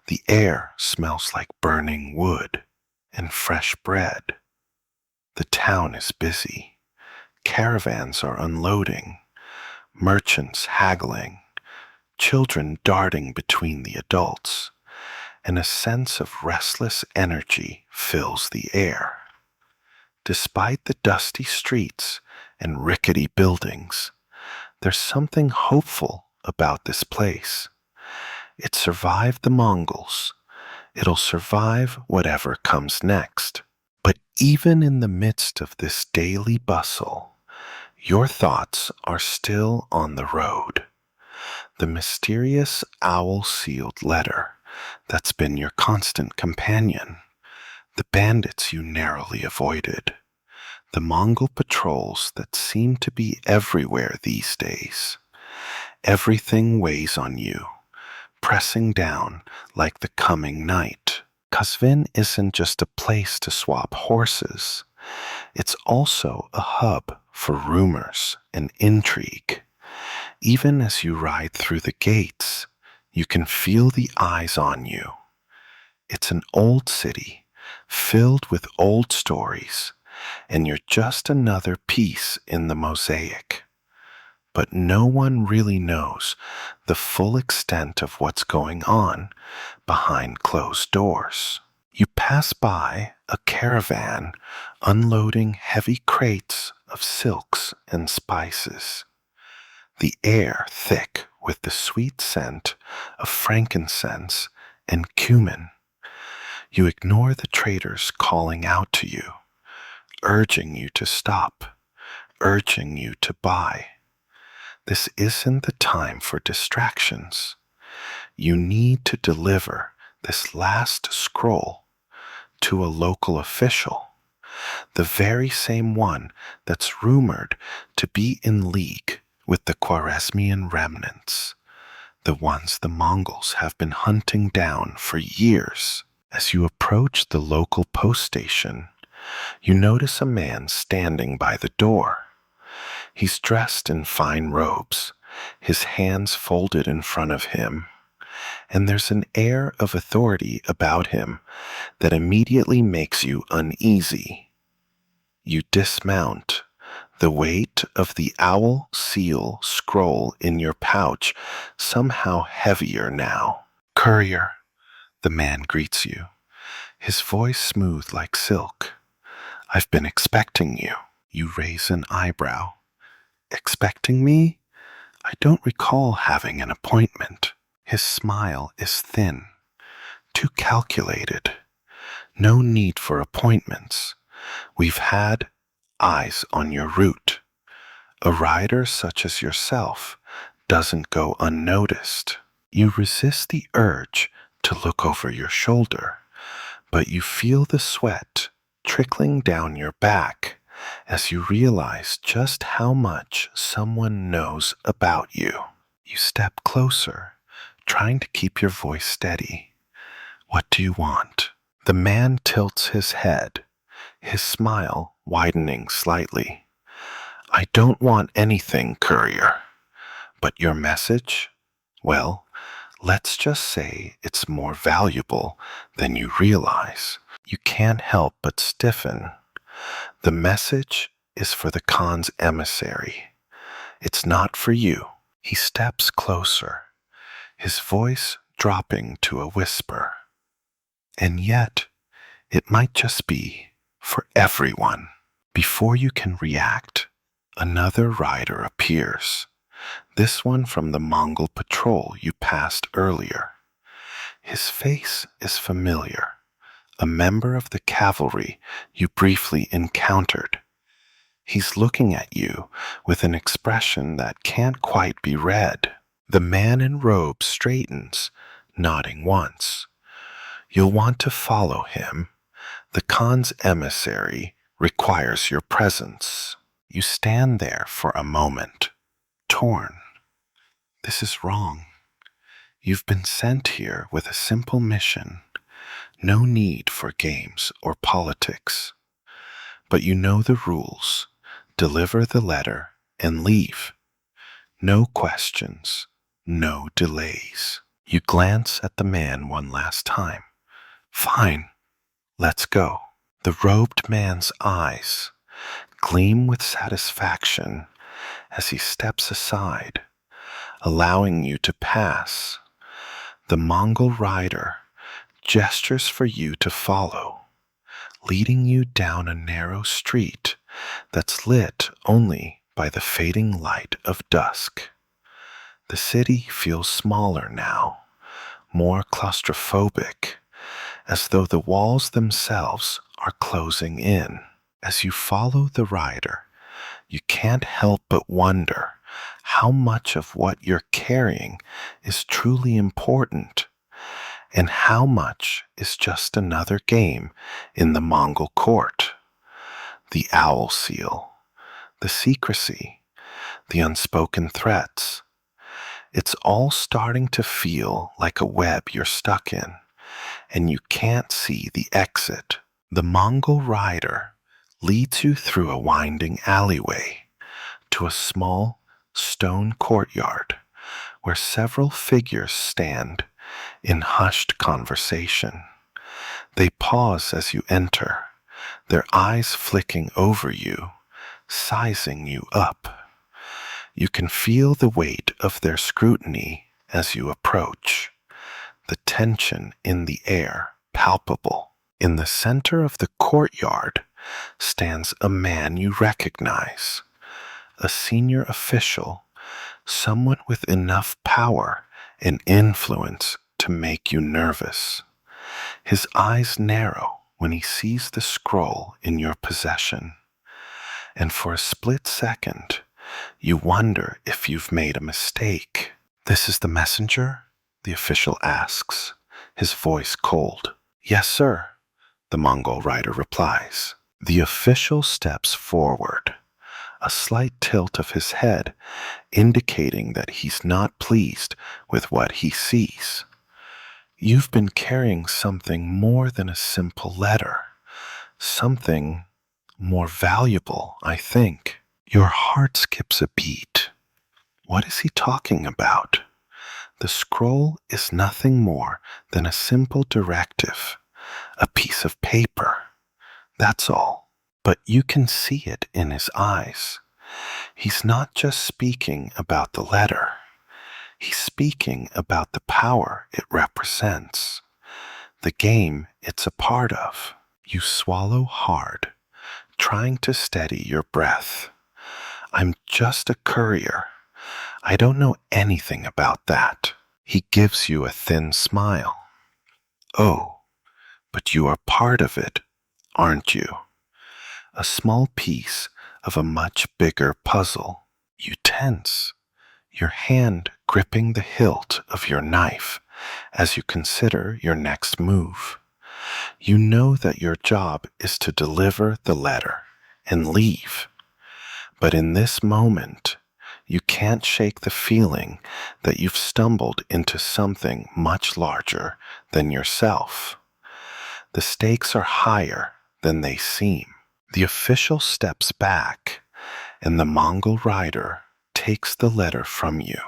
The air smells like burning wood and fresh bread. The town is busy. Caravans are unloading, merchants haggling, children darting between the adults, and a sense of restless energy fills the air. Despite the dusty streets and rickety buildings, there's something hopeful about this place. It survived the Mongols. It'll survive whatever comes next. But even in the midst of this daily bustle, your thoughts are still on the road. The mysterious owl-sealed letter that's been your constant companion. The bandits you narrowly avoided. The Mongol patrols that seem to be everywhere these days. Everything weighs on you, pressing down like the coming night. Kasvin isn't just a place to swap horses. It's also a hub for rumors and intrigue. Even as you ride through the gates, you can feel the eyes on you, It's an old city, filled with old stories, and you're just another piece in the mosaic. But no one really knows the full extent of what's going on behind closed doors. You pass by a caravan unloading heavy crates of silks and spices, the air thick with the sweet scent of frankincense and cumin. You ignore the traders calling out to you, urging you to stop, urging you to buy. This isn't the time for distractions. You need to deliver this last scroll to a local official, the very same one that's rumored to be in league with the Khwarezmian remnants, the ones the Mongols have been hunting down for years. As you approach the local post station, you notice a man standing by the door. He's dressed in fine robes, his hands folded in front of him, and there's an air of authority about him that immediately makes you uneasy. You dismount, the weight of the owl seal scroll in your pouch somehow heavier now. "Courier," the man greets you, his voice smooth like silk. "I've been expecting you." You raise an eyebrow. "Expecting me? I don't recall having an appointment." His smile is thin, too calculated. "No need for appointments. We've had eyes on your route. A rider such as yourself doesn't go unnoticed." You resist the urge to look over your shoulder, but you feel the sweat trickling down your back as you realize just how much someone knows about you. You step closer, trying to keep your voice steady. "What do you want?" The man tilts his head, his smile widening slightly. "I don't want anything, courier. But your message? Well, let's just say it's more valuable than you realize." You can't help but stiffen. The message is for the Khan's emissary. It's not for you. He steps closer, his voice dropping to a whisper. "And yet, it might just be for everyone." Before you can react, another rider appears, this one from the Mongol patrol you passed earlier. His face is familiar, a member of the cavalry you briefly encountered. He's looking at you with an expression that can't quite be read. The man in robes straightens, nodding once. You'll want to follow him. The Khan's emissary requires your presence. You stand there for a moment, torn. This is wrong. You've been sent here with a simple mission. No need for games or politics. But you know the rules. Deliver the letter and leave. No questions, no delays. You glance at the man one last time. "Fine, let's go." The robed man's eyes gleam with satisfaction as he steps aside, allowing you to pass. The Mongol rider gestures for you to follow, leading you down a narrow street that's lit only by the fading light of dusk. The city feels smaller now, more claustrophobic, as though the walls themselves are closing in. As you follow the rider, you can't help but wonder how much of what you're carrying is truly important, and how much is just another game in the Mongol court. The owl seal, the secrecy, the unspoken threats. It's all starting to feel like a web you're stuck in, and you can't see the exit. The Mongol rider leads you through a winding alleyway to a small stone courtyard where several figures stand in hushed conversation. They pause as you enter, their eyes flicking over you, sizing you up. You can feel the weight of their scrutiny as you approach, the tension in the air palpable. In the center of the courtyard stands a man you recognize, a senior official, someone with enough power and influence to make you nervous. His eyes narrow when he sees the scroll in your possession, and for a split second, you wonder if you've made a mistake. "This is the messenger?" the official asks, his voice cold. "Yes, sir," the Mongol rider replies. The official steps forward, a slight tilt of his head indicating that he's not pleased with what he sees. "You've been carrying something more than a simple letter, something more valuable, I think." Your heart skips a beat. What is he talking about? The scroll is nothing more than a simple directive, a piece of paper. That's all. But you can see it in his eyes. He's not just speaking about the letter. He's speaking about the power it represents, the game it's a part of. You swallow hard, trying to steady your breath. "I'm just a courier. I don't know anything about that." He gives you a thin smile. "Oh, but you are part of it, aren't you? A small piece of a much bigger puzzle." You tense, your hand gripping the hilt of your knife as you consider your next move. You know that your job is to deliver the letter and leave. But in this moment, you can't shake the feeling that you've stumbled into something much larger than yourself. The stakes are higher than they seem. The official steps back, and the Mongol rider takes the letter from you,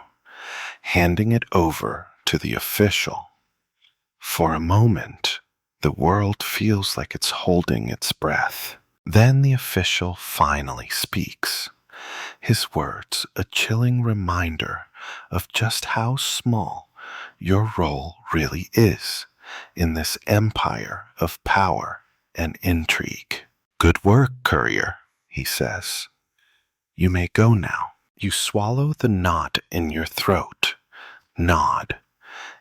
handing it over to the official. For a moment, the world feels like it's holding its breath. Then the official finally speaks, his words a chilling reminder of just how small your role really is in this empire of power and intrigue. "Good work, courier," he says. "You may go now." You swallow the knot in your throat, nod,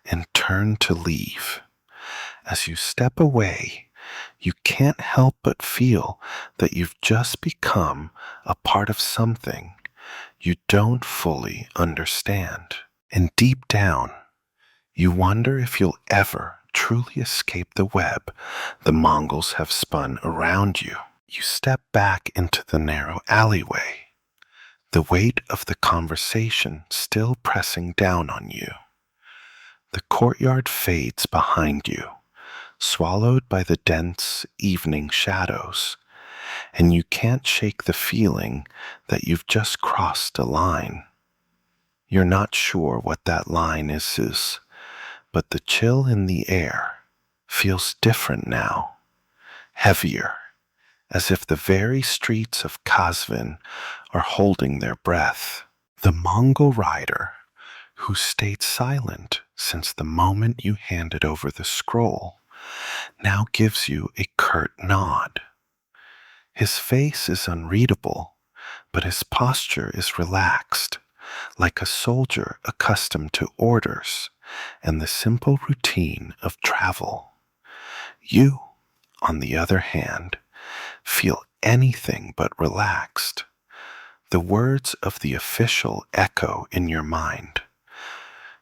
and turn to leave. As you step away, you can't help but feel that you've just become a part of something you don't fully understand. And deep down, you wonder if you'll ever truly escape the web the Mongols have spun around you. You step back into the narrow alleyway, the weight of the conversation still pressing down on you. The courtyard fades behind you, swallowed by the dense evening shadows, and you can't shake the feeling that you've just crossed a line. You're not sure what that line is, but the chill in the air feels different now, heavier, as if the very streets of Kazvin are holding their breath. The Mongol rider, who stayed silent since the moment you handed over the scroll, now gives you a curt nod. His face is unreadable, but his posture is relaxed, like a soldier accustomed to orders and the simple routine of travel. You, on the other hand, feel anything but relaxed. The words of the official echo in your mind.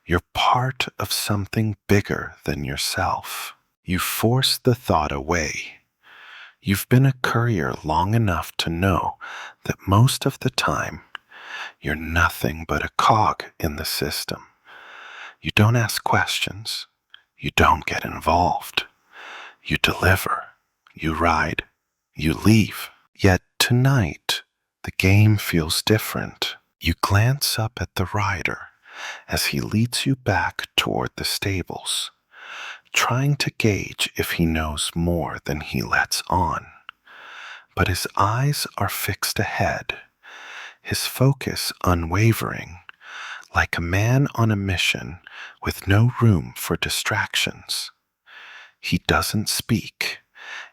You're part of something bigger than yourself. You force the thought away. You've been a courier long enough to know that most of the time, you're nothing but a cog in the system. You don't ask questions. You don't get involved. You deliver. You ride. You leave. Yet tonight, the game feels different. You glance up at the rider as he leads you back toward the stables, trying to gauge if he knows more than he lets on. But his eyes are fixed ahead, his focus unwavering, like a man on a mission with no room for distractions. He doesn't speak,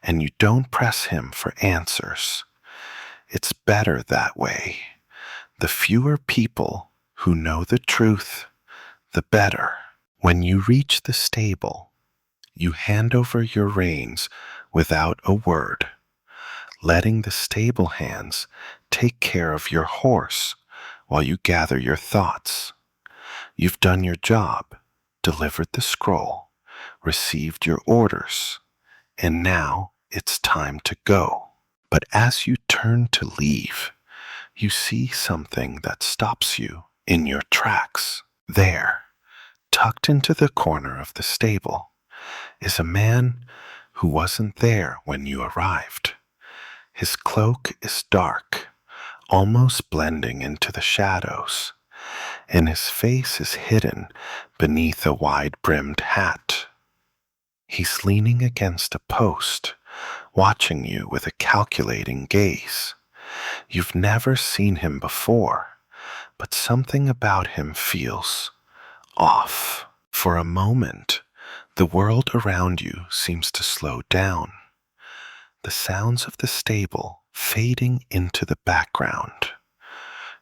and you don't press him for answers. It's better that way. The fewer people who know the truth, the better. When you reach the stable, you hand over your reins without a word, letting the stable hands take care of your horse while you gather your thoughts. You've done your job, delivered the scroll, received your orders, and now it's time to go. But as you turn to leave, you see something that stops you in your tracks. There, tucked into the corner of the stable, is a man who wasn't there when you arrived. His cloak is dark, almost blending into the shadows, and his face is hidden beneath a wide-brimmed hat. He's leaning against a post, watching you with a calculating gaze. You've never seen him before, but something about him feels off. For a moment, the world around you seems to slow down, the sounds of the stable fading into the background.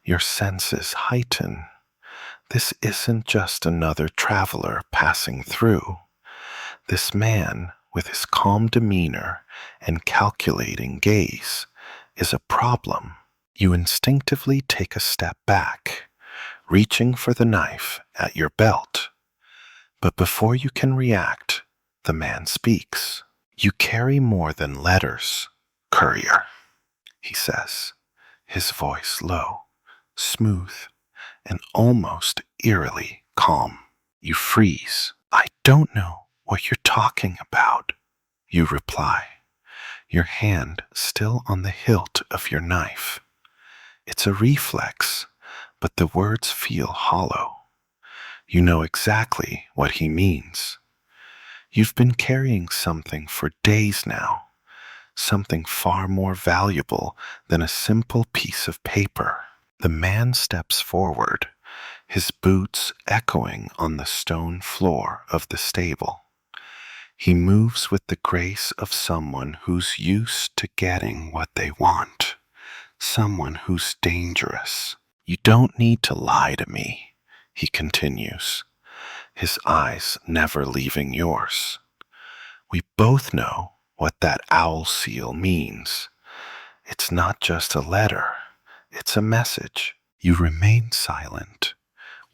Your senses heighten. This isn't just another traveler passing through. This man, with his calm demeanor and calculating gaze, is a problem. You instinctively take a step back, reaching for the knife at your belt. But before you can react, the man speaks. "You carry more than letters, courier," he says, his voice low, smooth, and almost eerily calm. You freeze. "I don't know what you're talking about," you reply, your hand still on the hilt of your knife. It's a reflex, but the words feel hollow. You know exactly what he means. You've been carrying something for days now, something far more valuable than a simple piece of paper. The man steps forward, his boots echoing on the stone floor of the stable. He moves with the grace of someone who's used to getting what they want, someone who's dangerous. "You don't need to lie to me," he continues, his eyes never leaving yours. "We both know what that owl seal means. It's not just a letter, it's a message." You remain silent,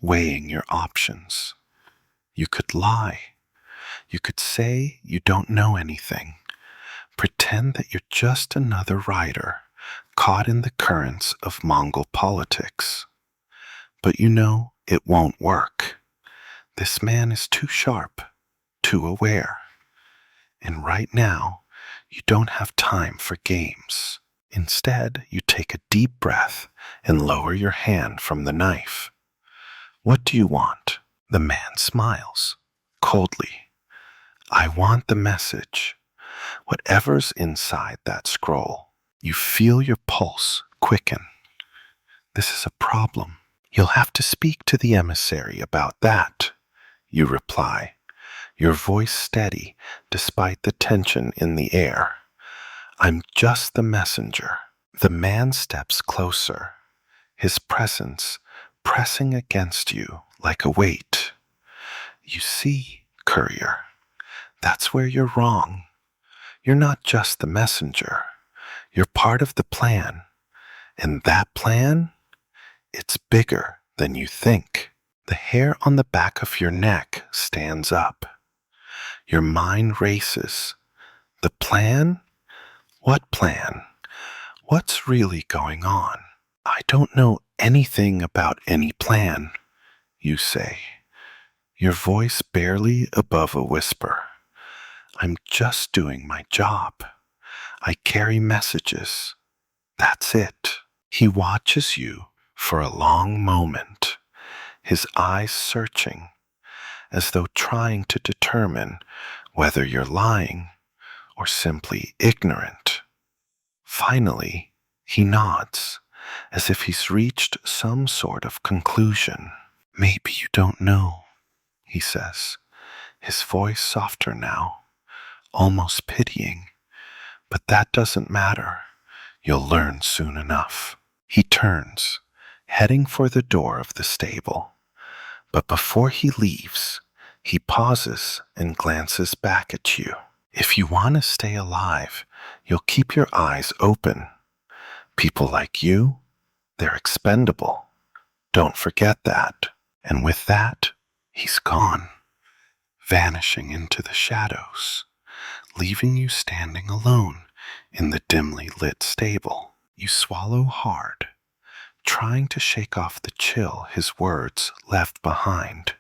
weighing your options. You could lie. You could say you don't know anything. Pretend that you're just another rider caught in the currents of Mongol politics. But you know it won't work. This man is too sharp, too aware. And right now, you don't have time for games. Instead, you take a deep breath and lower your hand from the knife. "What do you want?" The man smiles, coldly. "I want the message. Whatever's inside that scroll." You feel your pulse quicken. "This is a problem. You'll have to speak to the emissary about that," you reply, your voice steady despite the tension in the air. "I'm just the messenger." The man steps closer, his presence pressing against you like a weight. "You see, courier, that's where you're wrong. You're not just the messenger. You're part of the plan. And that plan? It's bigger than you think." The hair on the back of your neck stands up. Your mind races. The plan? What plan? What's really going on? "I don't know anything about any plan," you say, your voice barely above a whisper. "I'm just doing my job. I carry messages. That's it." He watches you for a long moment, his eyes searching, as though trying to determine whether you're lying or simply ignorant. Finally, he nods, as if he's reached some sort of conclusion. Maybe you don't know, he says, his voice softer now, almost pitying. But that doesn't matter. You'll learn soon enough. He turns, heading for the door of the stable. But before he leaves, he pauses and glances back at you. If you want to stay alive, you'll keep your eyes open. People like you, they're expendable. Don't forget that. And with that, he's gone, vanishing into the shadows, leaving you standing alone in the dimly lit stable. You swallow hard, trying to shake off the chill his words left behind.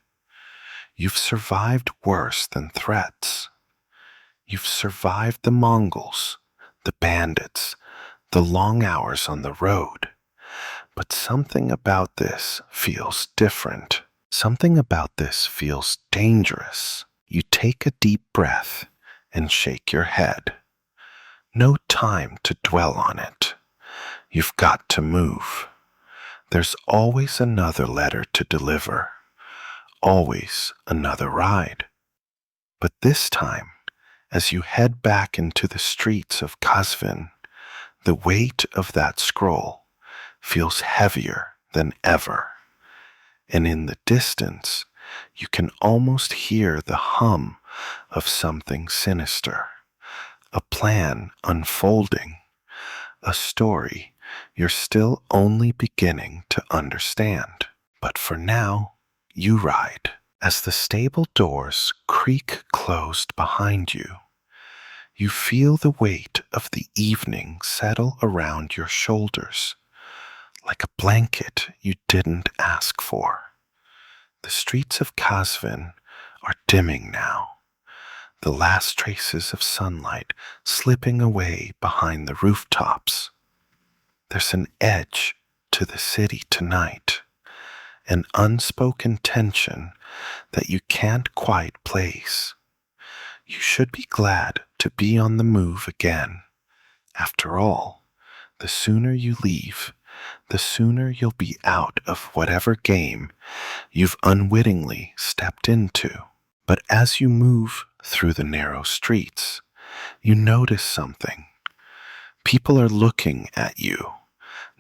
You've survived worse than threats. You've survived the Mongols, the bandits, the long hours on the road. But something about this feels different. Something about this feels dangerous. You take a deep breath and shake your head. No time to dwell on it. You've got to move. There's always another letter to deliver. Always another ride. But this time, as you head back into the streets of Qazvin, the weight of that scroll feels heavier than ever. And in the distance, you can almost hear the hum of something sinister, a plan unfolding, a story you're still only beginning to understand. But for now, you ride. As the stable doors creak closed behind you, you feel the weight of the evening settle around your shoulders, like a blanket you didn't ask for. The streets of Qazvin are dimming now, the last traces of sunlight slipping away behind the rooftops. There's an edge to the city tonight, an unspoken tension that you can't quite place. You should be glad to be on the move again. After all, the sooner you leave, the sooner you'll be out of whatever game you've unwittingly stepped into. But as you move through the narrow streets, you notice something. People are looking at you,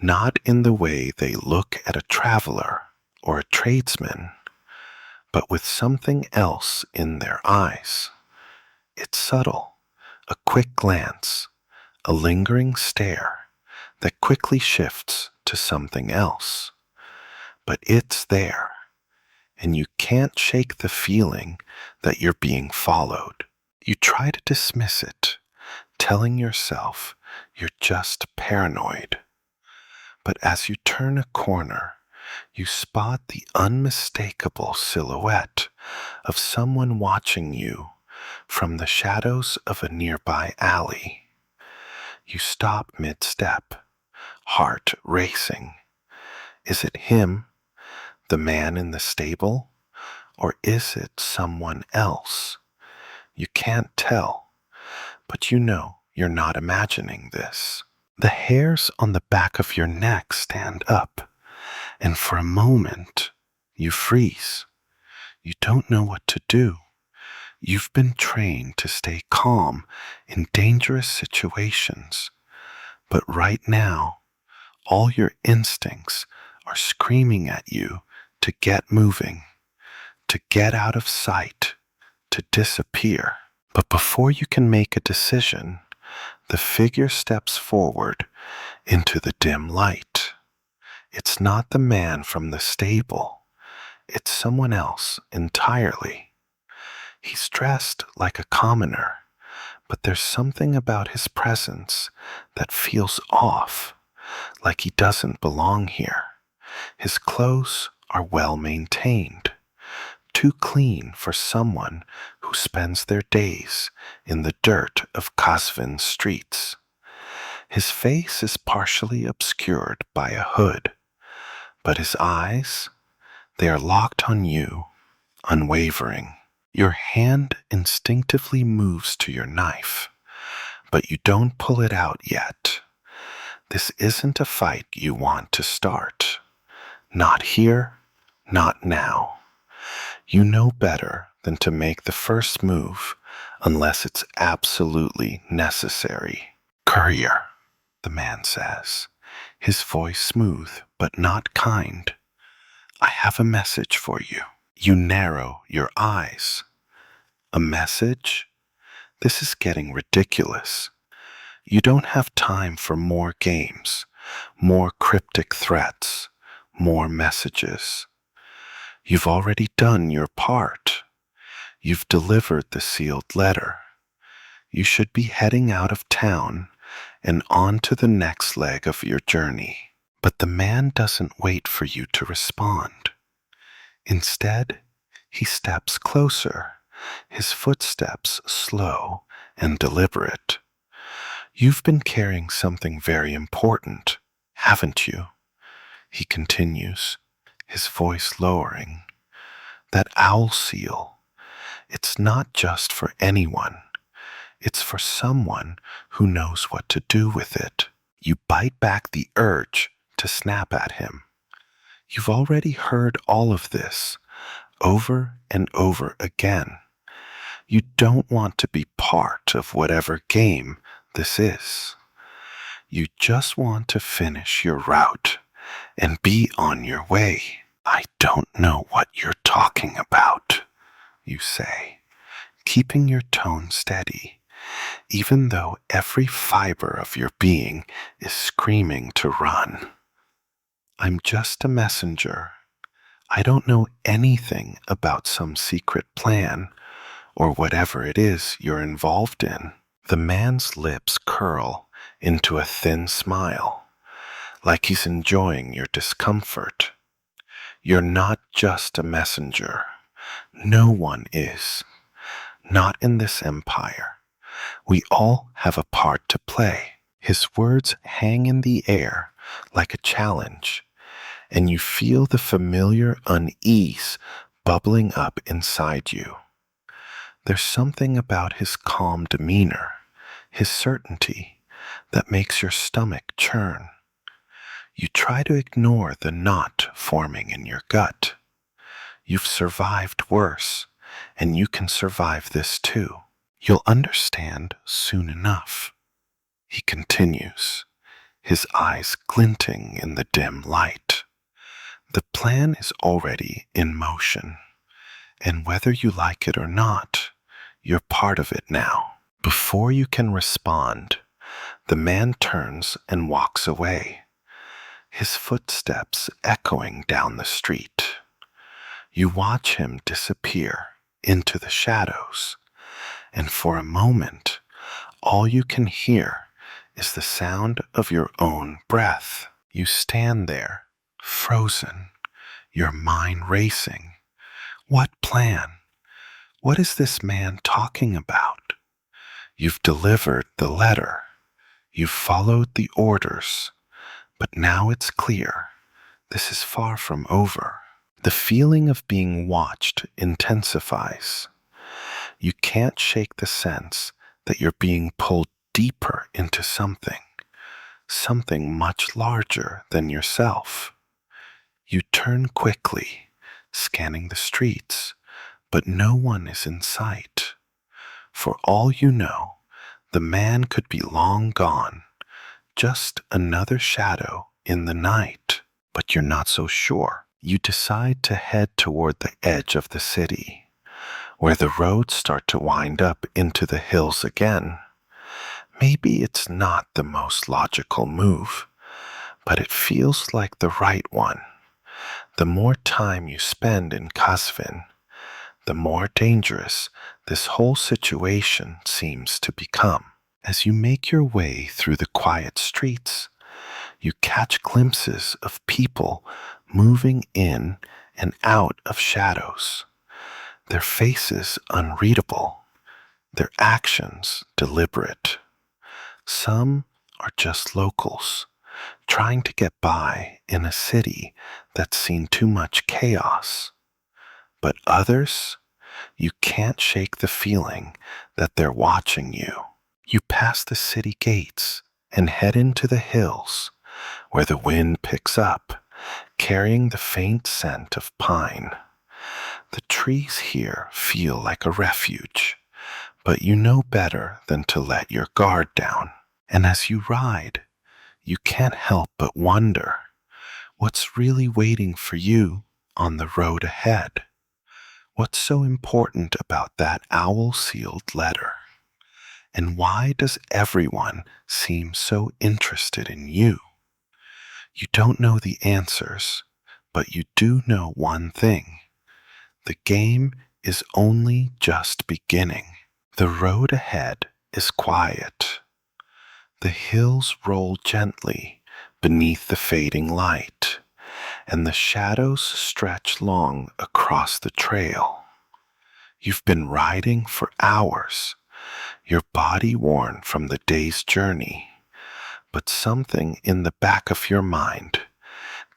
not in the way they look at a traveler or a tradesman, but with something else in their eyes. It's subtle, a quick glance, a lingering stare that quickly shifts to something else. But it's there, and you can't shake the feeling that you're being followed. You try to dismiss it, telling yourself you're just paranoid. But as you turn a corner, you spot the unmistakable silhouette of someone watching you from the shadows of a nearby alley. You stop mid-step, heart racing. Is it him, the man in the stable, or is it someone else? You can't tell, but you know you're not imagining this. The hairs on the back of your neck stand up, and for a moment, you freeze. You don't know what to do. You've been trained to stay calm in dangerous situations, but right now, all your instincts are screaming at you to get moving, to get out of sight, to disappear. But before you can make a decision, the figure steps forward into the dim light. It's not the man from the stable. It's someone else entirely. He's dressed like a commoner, but there's something about his presence that feels off, like he doesn't belong here. His clothes are well maintained, too clean for someone who spends their days in the dirt of Qazvin's streets. His face is partially obscured by a hood, but his eyes, they are locked on you, unwavering. Your hand instinctively moves to your knife, but you don't pull it out yet. This isn't a fight you want to start. Not here, not now. You know better than to make the first move unless it's absolutely necessary. Courier, the man says, his voice smooth but not kind. I have a message for you. You narrow your eyes. A message? This is getting ridiculous. You don't have time for more games, more cryptic threats, more messages. You've already done your part. You've delivered the sealed letter. You should be heading out of town and on to the next leg of your journey. But the man doesn't wait for you to respond. Instead, he steps closer, his footsteps slow and deliberate. You've been carrying something very important, haven't you? He continues, his voice lowering. That owl seal. It's not just for anyone. It's for someone who knows what to do with it. You bite back the urge to snap at him. You've already heard all of this over and over again. You don't want to be part of whatever game this is. You just want to finish your route and be on your way. I don't know what you're talking about, you say, keeping your tone steady, even though every fiber of your being is screaming to run. I'm just a messenger. I don't know anything about some secret plan or whatever it is you're involved in. The man's lips curl into a thin smile, like he's enjoying your discomfort. You're not just a messenger. No one is. Not in this empire. We all have a part to play. His words hang in the air like a challenge, and you feel the familiar unease bubbling up inside you. There's something about his calm demeanor, his certainty, that makes your stomach churn. You try to ignore the knot forming in your gut. You've survived worse, and you can survive this too. You'll understand soon enough. He continues, his eyes glinting in the dim light. The plan is already in motion, and whether you like it or not, you're part of it now. Before you can respond, the man turns and walks away, his footsteps echoing down the street. You watch him disappear into the shadows, and for a moment, all you can hear is the sound of your own breath. You stand there, frozen, your mind racing. What plan? What is this man talking about? You've delivered the letter. You've followed the orders. But now it's clear. This is far from over. The feeling of being watched intensifies. You can't shake the sense that you're being pulled deeper into something much larger than yourself. You turn quickly, scanning the streets, but no one is in sight. For all you know, the man could be long gone, just another shadow in the night. But you're not so sure. You decide to head toward the edge of the city, where the roads start to wind up into the hills again. Maybe it's not the most logical move, but it feels like the right one. The more time you spend in Kasvin, the more dangerous this whole situation seems to become. As you make your way through the quiet streets, you catch glimpses of people moving in and out of shadows, their faces unreadable, their actions deliberate. Some are just locals, trying to get by in a city that's seen too much chaos. But others, you can't shake the feeling that they're watching you. You pass the city gates and head into the hills where the wind picks up, carrying the faint scent of pine. The trees here feel like a refuge, but you know better than to let your guard down. And as you ride, you can't help but wonder what's really waiting for you on the road ahead. What's so important about that owl-sealed letter? And why does everyone seem so interested in you? You don't know the answers, but you do know one thing. The game is only just beginning. The road ahead is quiet. The hills roll gently beneath the fading light, and the shadows stretch long across the trail. You've been riding for hours, your body worn from the day's journey, but something in the back of your mind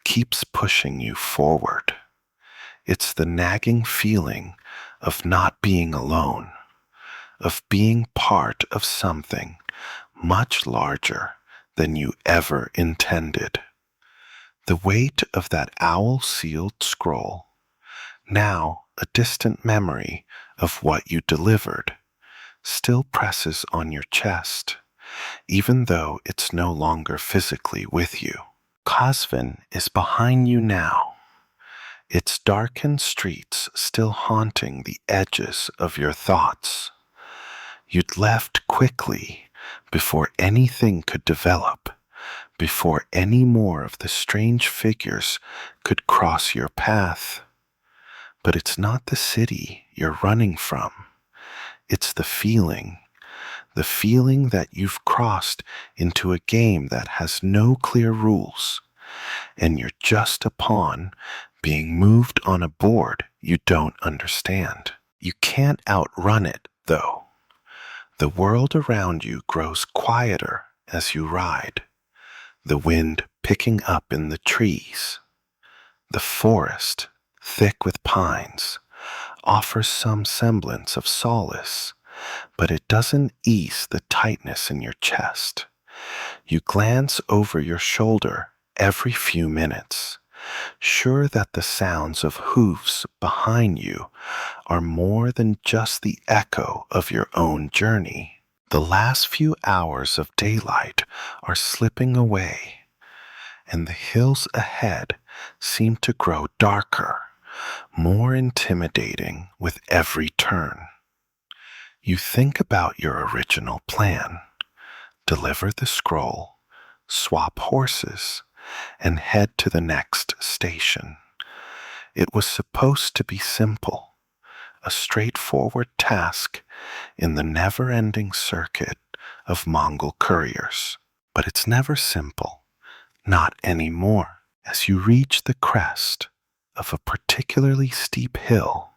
keeps pushing you forward. It's the nagging feeling of not being alone, of being part of something much larger than you ever intended. The weight of that owl-sealed scroll, now a distant memory of what you delivered, still presses on your chest, even though it's no longer physically with you. Kazvin is behind you now, its darkened streets still haunting the edges of your thoughts. You'd left quickly before anything could develop, before any more of the strange figures could cross your path. But it's not the city you're running from. It's the feeling that you've crossed into a game that has no clear rules, and you're just a pawn being moved on a board you don't understand. You can't outrun it, though. The world around you grows quieter as you ride, the wind picking up in the trees. The forest, thick with pines, offers some semblance of solace, but it doesn't ease the tightness in your chest. You glance over your shoulder every few minutes, sure that the sounds of hooves behind you are more than just the echo of your own journey. The last few hours of daylight are slipping away, and the hills ahead seem to grow darker, more intimidating with every turn. You think about your original plan: deliver the scroll, swap horses, and head to the next station. It was supposed to be simple, a straightforward task in the never-ending circuit of Mongol couriers. But it's never simple, not anymore. As you reach the crest of a particularly steep hill,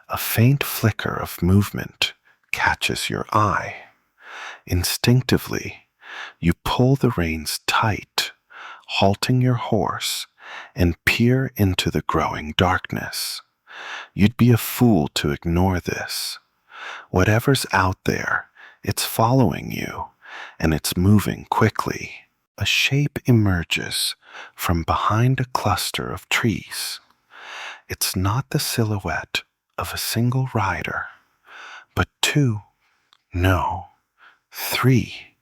a faint flicker of movement catches your eye. Instinctively, you pull the reins tight, halting your horse, and peer into the growing darkness. You'd be a fool to ignore this. Whatever's out there, it's following you, and it's moving quickly. A shape emerges from behind a cluster of trees. It's not the silhouette of a single rider, but two, no, three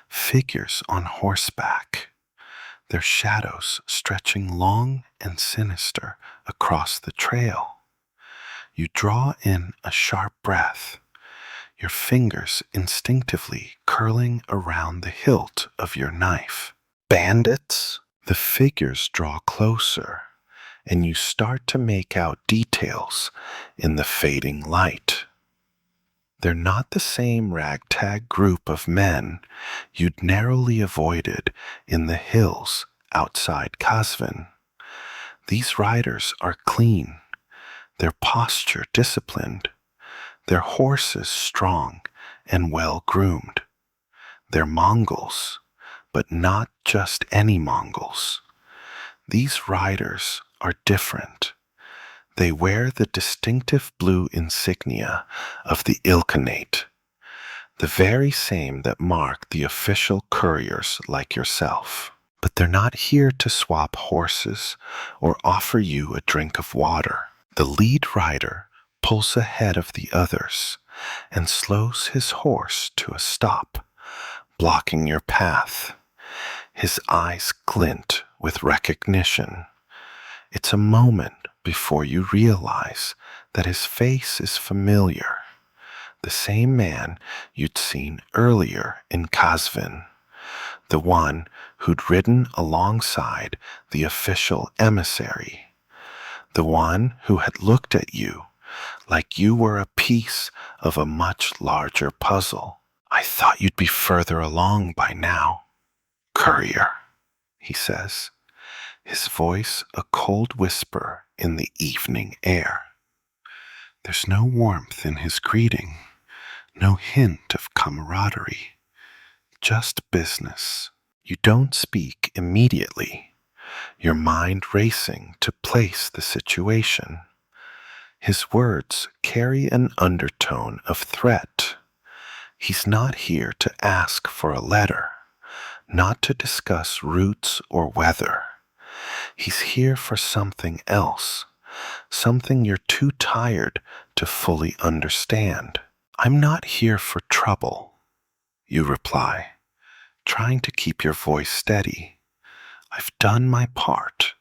figures on horseback, their shadows stretching long and sinister across the trail. You draw in a sharp breath, your fingers instinctively curling around the hilt of your knife. Bandits? The figures draw closer, and you start to make out details in the fading light. They're not the same ragtag group of men you'd narrowly avoided in the hills outside Kazvin. These riders are clean, their posture disciplined, their horses strong and well-groomed. They're Mongols, but not just any Mongols. These riders are different. They wear the distinctive blue insignia of the Ilkhanate, the very same that mark the official couriers like yourself. But they're not here to swap horses or offer you a drink of water. The lead rider pulls ahead of the others and slows his horse to a stop, blocking your path. His eyes glint with recognition. It's a moment before you realize that his face is familiar, the same man you'd seen earlier in Kazvin, the one who'd ridden alongside the official emissary, the one who had looked at you like you were a piece of a much larger puzzle. I thought you'd be further along by now, courier, he says, his voice a cold whisper in the evening air. There's no warmth in his greeting, no hint of camaraderie, just business. You don't speak immediately, your mind racing to place the situation. His words carry an undertone of threat. He's not here to ask for a letter, not to discuss routes or weather. He's here for something else, something you're too tired to fully understand. I'm not here for trouble, you reply, trying to keep your voice steady. I've done my part.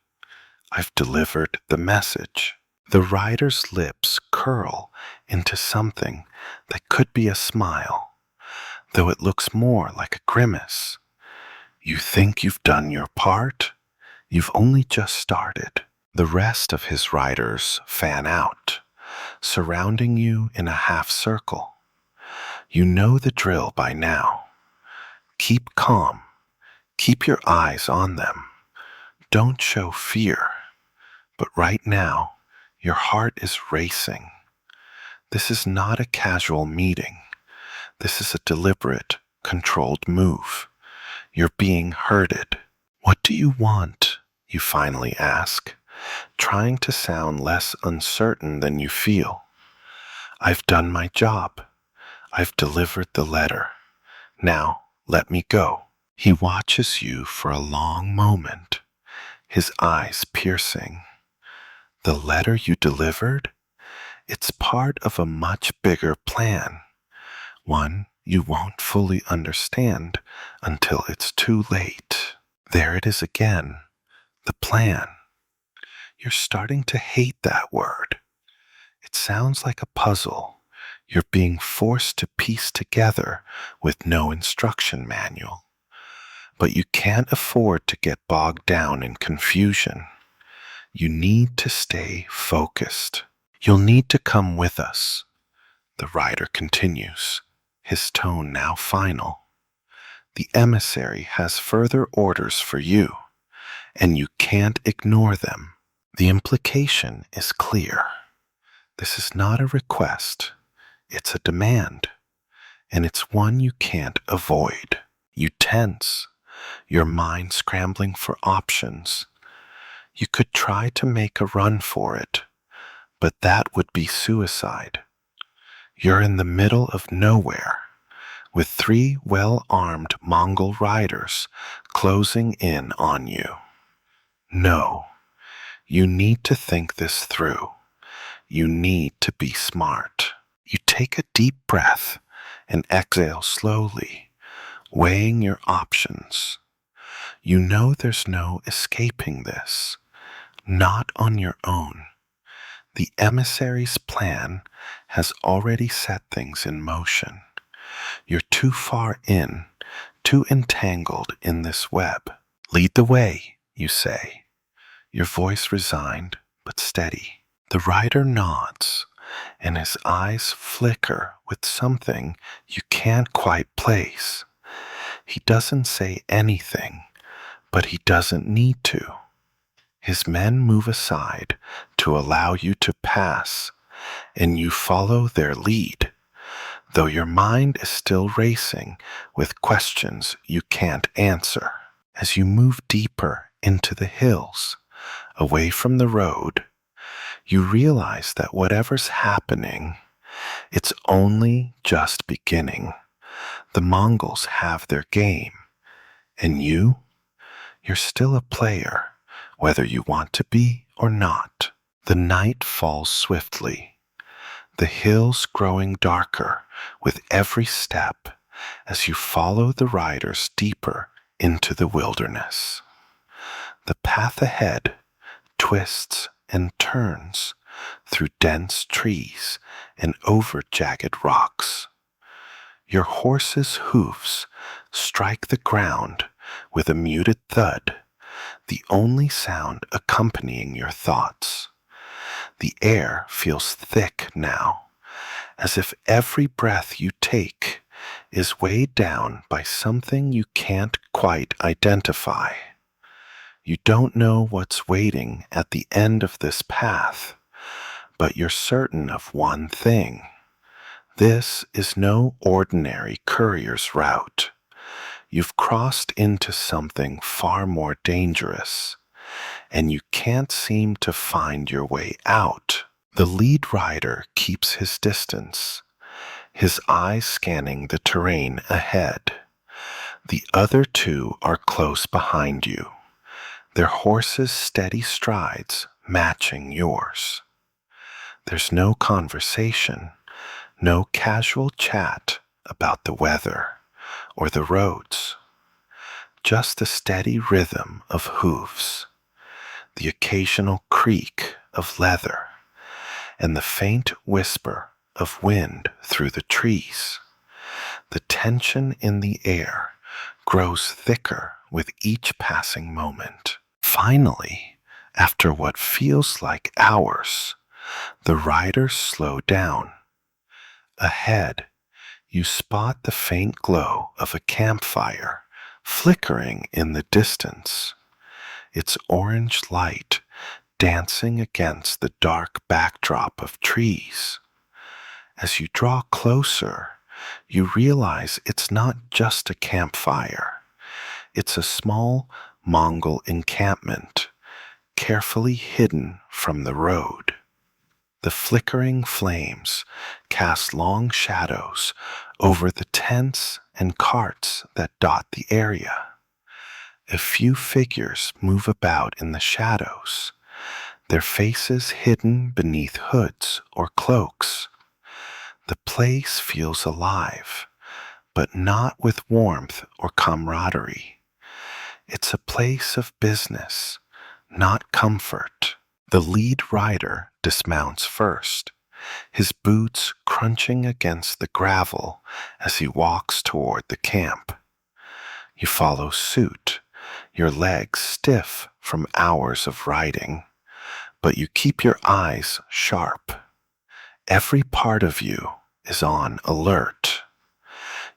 I've delivered the message. The rider's lips curl into something that could be a smile, though it looks more like a grimace. You think you've done your part? You've only just started. The rest of his riders fan out, surrounding you in a half circle. You know the drill by now. Keep calm. Keep your eyes on them. Don't show fear. But right now, your heart is racing. This is not a casual meeting. This is a deliberate, controlled move. You're being herded. What do you want? You finally ask, trying to sound less uncertain than you feel. I've done my job. I've delivered the letter. Now, let me go. He watches you for a long moment, his eyes piercing. The letter you delivered? It's part of a much bigger plan, one you won't fully understand until it's too late. There it is again, the plan. You're starting to hate that word. It sounds like a puzzle you're being forced to piece together with no instruction manual. But you can't afford to get bogged down in confusion. You need to stay focused. You'll need to come with us, the rider continues, his tone now final. The emissary has further orders for you, and you can't ignore them. The implication is clear. This is not a request, it's a demand, and it's one you can't avoid. You tense, your mind scrambling for options. You could try to make a run for it, but that would be suicide. You're in the middle of nowhere, with 3 well-armed Mongol riders closing in on you. No, you need to think this through. You need to be smart. You take a deep breath and exhale slowly, weighing your options. You know there's no escaping this, not on your own. The emissary's plan has already set things in motion. You're too far in, too entangled in this web. Lead the way, you say, your voice resigned but steady. The rider nods, and his eyes flicker with something you can't quite place. He doesn't say anything, but he doesn't need to. His men move aside to allow you to pass, and you follow their lead, though your mind is still racing with questions you can't answer. As you move deeper into the hills, away from the road, You realize that whatever's happening, it's only just beginning. The Mongols have their game, and you're still a player, whether you want to be or not. The night falls swiftly, the hills growing darker with every step as you follow the riders deeper into the wilderness. The path ahead twists and turns through dense trees and over jagged rocks. Your horse's hooves strike the ground with a muted thud, the only sound accompanying your thoughts. The air feels thick now, as if every breath you take is weighed down by something you can't quite identify. You don't know what's waiting at the end of this path, but you're certain of one thing. This is no ordinary courier's route. You've crossed into something far more dangerous, and you can't seem to find your way out. The lead rider keeps his distance, his eyes scanning the terrain ahead. The other two are close behind you, their horses' steady strides matching yours. There's no conversation, no casual chat about the weather or the roads, just the steady rhythm of hooves, the occasional creak of leather, and the faint whisper of wind through the trees. The tension in the air grows thicker with each passing moment. Finally, after what feels like hours, the riders slow down. Ahead, you spot the faint glow of a campfire flickering in the distance, its orange light dancing against the dark backdrop of trees. As you draw closer, you realize it's not just a campfire. It's a small Mongol encampment, carefully hidden from the road. The flickering flames cast long shadows over the tents and carts that dot the area. A few figures move about in the shadows, their faces hidden beneath hoods or cloaks. The place feels alive, but not with warmth or camaraderie. It's a place of business, not comfort. The lead rider dismounts first, his boots crunching against the gravel as he walks toward the camp. You follow suit, your legs stiff from hours of riding, but you keep your eyes sharp. Every part of you is on alert.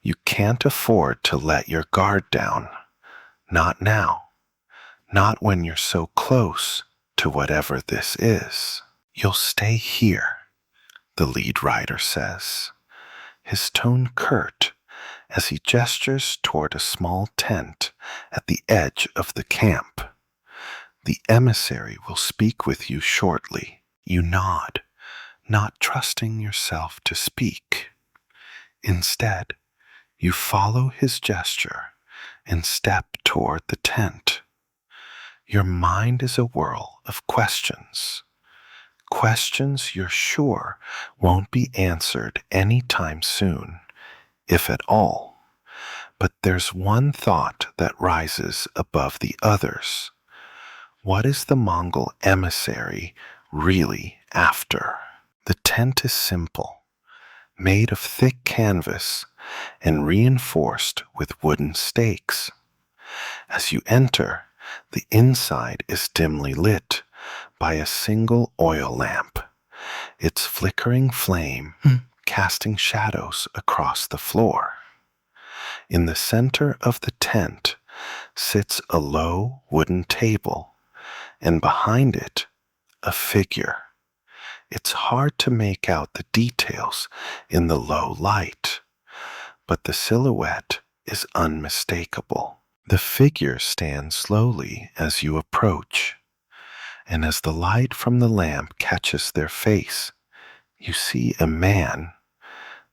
You can't afford to let your guard down. Not now. Not when you're so close to whatever this is. You'll stay here, the lead rider says, his tone curt as he gestures toward a small tent at the edge of the camp. The emissary will speak with you shortly. You nod, not trusting yourself to speak. Instead, you follow his gesture and step toward the tent. Your mind is a whirl of questions. Questions you're sure won't be answered anytime soon, if at all. But there's one thought that rises above the others. What is the Mongol emissary really after? The tent is simple, made of thick canvas and reinforced with wooden stakes. As you enter, the inside is dimly lit by a single oil lamp, its flickering flame casting shadows across the floor. In the center of the tent sits a low wooden table, and behind it, a figure. It's hard to make out the details in the low light, but the silhouette is unmistakable. The figure stands slowly as you approach, and as the light from the lamp catches their face, you see a man,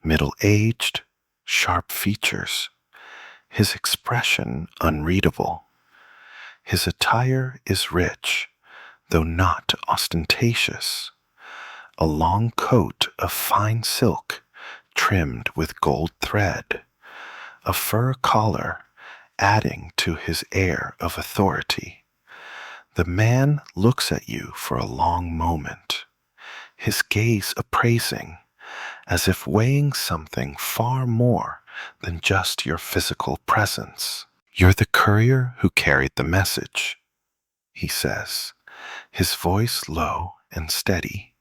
middle-aged, sharp features, his expression unreadable. His attire is rich, though not ostentatious. A long coat of fine silk trimmed with gold thread, a fur collar adding to his air of authority. The man looks at you for a long moment, his gaze appraising, as if weighing something far more than just your physical presence. "You're the courier who carried the message," he says, his voice low and steady,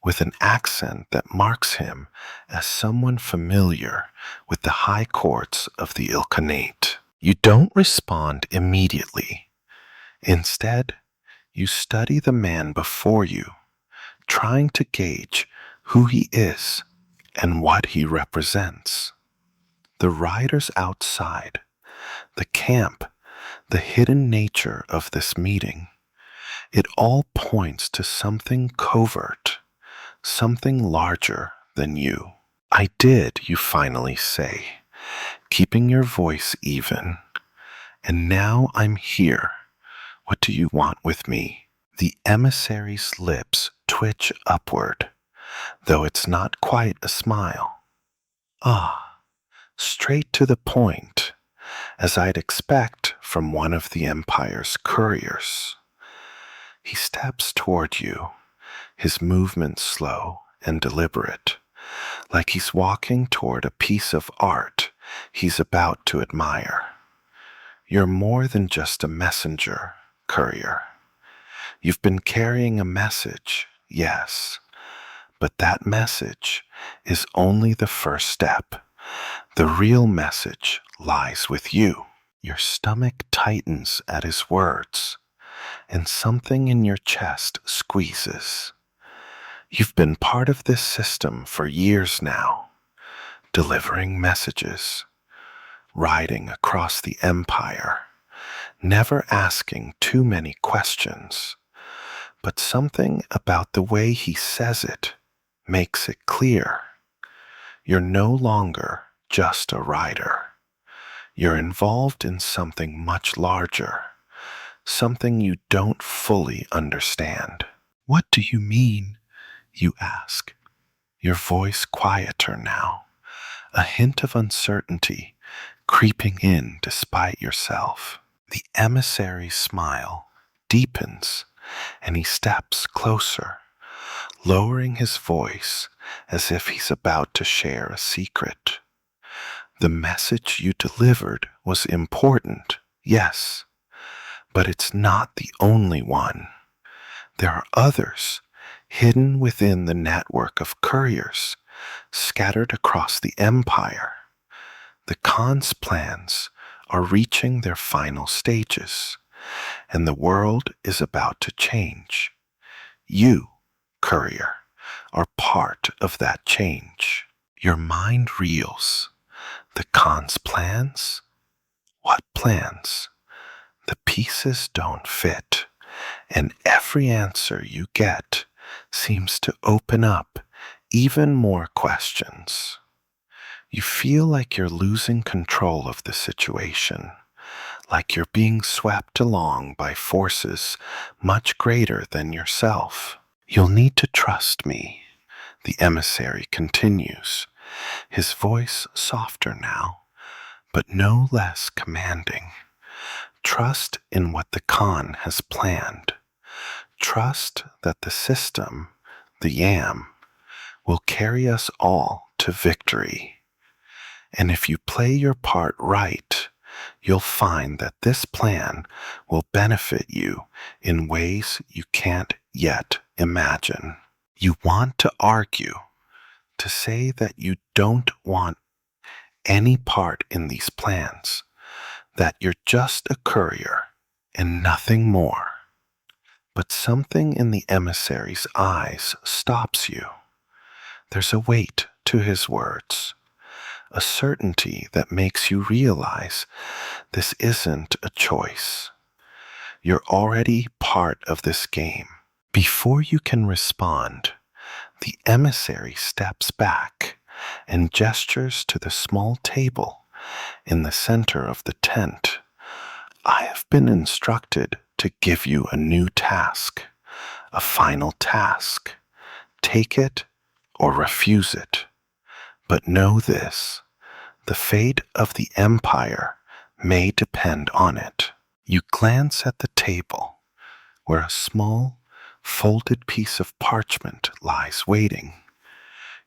with an accent that marks him as someone familiar with the high courts of the Ilkhanate. You don't respond immediately. Instead, you study the man before you, trying to gauge who he is and what he represents. The riders outside, the camp, the hidden nature of this meeting, it all points to something covert, something larger than you. "I did," you finally say, keeping your voice even. "And now I'm here. What do you want with me?" The emissary's lips twitch upward, though it's not quite a smile. "Ah, straight to the point, as I'd expect from one of the Empire's couriers." He steps toward you, his movements slow and deliberate, like he's walking toward a piece of art he's about to admire. "You're more than just a messenger, courier. You've been carrying a message, yes, but that message is only the first step. The real message lies with you." Your stomach tightens at his words, and something in your chest squeezes. You've been part of this system for years now, delivering messages, riding across the empire, never asking too many questions. But something about the way he says it makes it clear. You're no longer just a rider. You're involved in something much larger, something you don't fully understand. "What do you mean?" you ask, your voice quieter now, a hint of uncertainty creeping in despite yourself. The emissary's smile deepens, and he steps closer, lowering his voice as if he's about to share a secret. "The message you delivered was important, yes, but it's not the only one. There are others hidden within the network of couriers scattered across the empire. The Khan's plans are reaching their final stages, and the world is about to change. You, courier, are part of that change." Your mind reels. The Khan's plans? What plans? The pieces don't fit, and every answer you get seems to open up even more questions. You feel like you're losing control of the situation, like you're being swept along by forces much greater than yourself. "You'll need to trust me," the emissary continues, his voice softer now, but no less commanding. "Trust in what the Khan has planned. Trust that the system, the Yam, will carry us all to victory. And if you play your part right, you'll find that this plan will benefit you in ways you can't yet imagine." You want to argue, to say that you don't want any part in these plans, that you're just a courier and nothing more. But something in the emissary's eyes stops you. There's a weight to his words, a certainty that makes you realize this isn't a choice. You're already part of this game. Before you can respond, the emissary steps back and gestures to the small table in the center of the tent. I have been instructed to give you a new task, a final task. Take it or refuse it. But know this, the fate of the empire may depend on it. You glance at the table, where a small, folded piece of parchment lies waiting.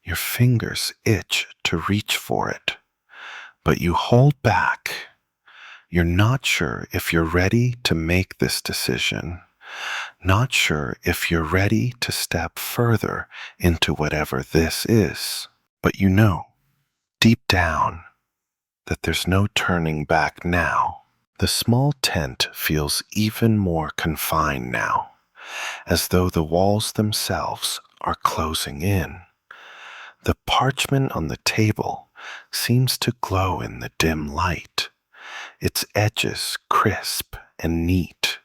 Your fingers itch to reach for it, but you hold back. You're not sure if you're ready to make this decision, not sure if you're ready to step further into whatever this is. But you know, deep down, that there's no turning back now. The small tent feels even more confined now, as though the walls themselves are closing in. The parchment on the table seems to glow in the dim light, its edges crisp and neat.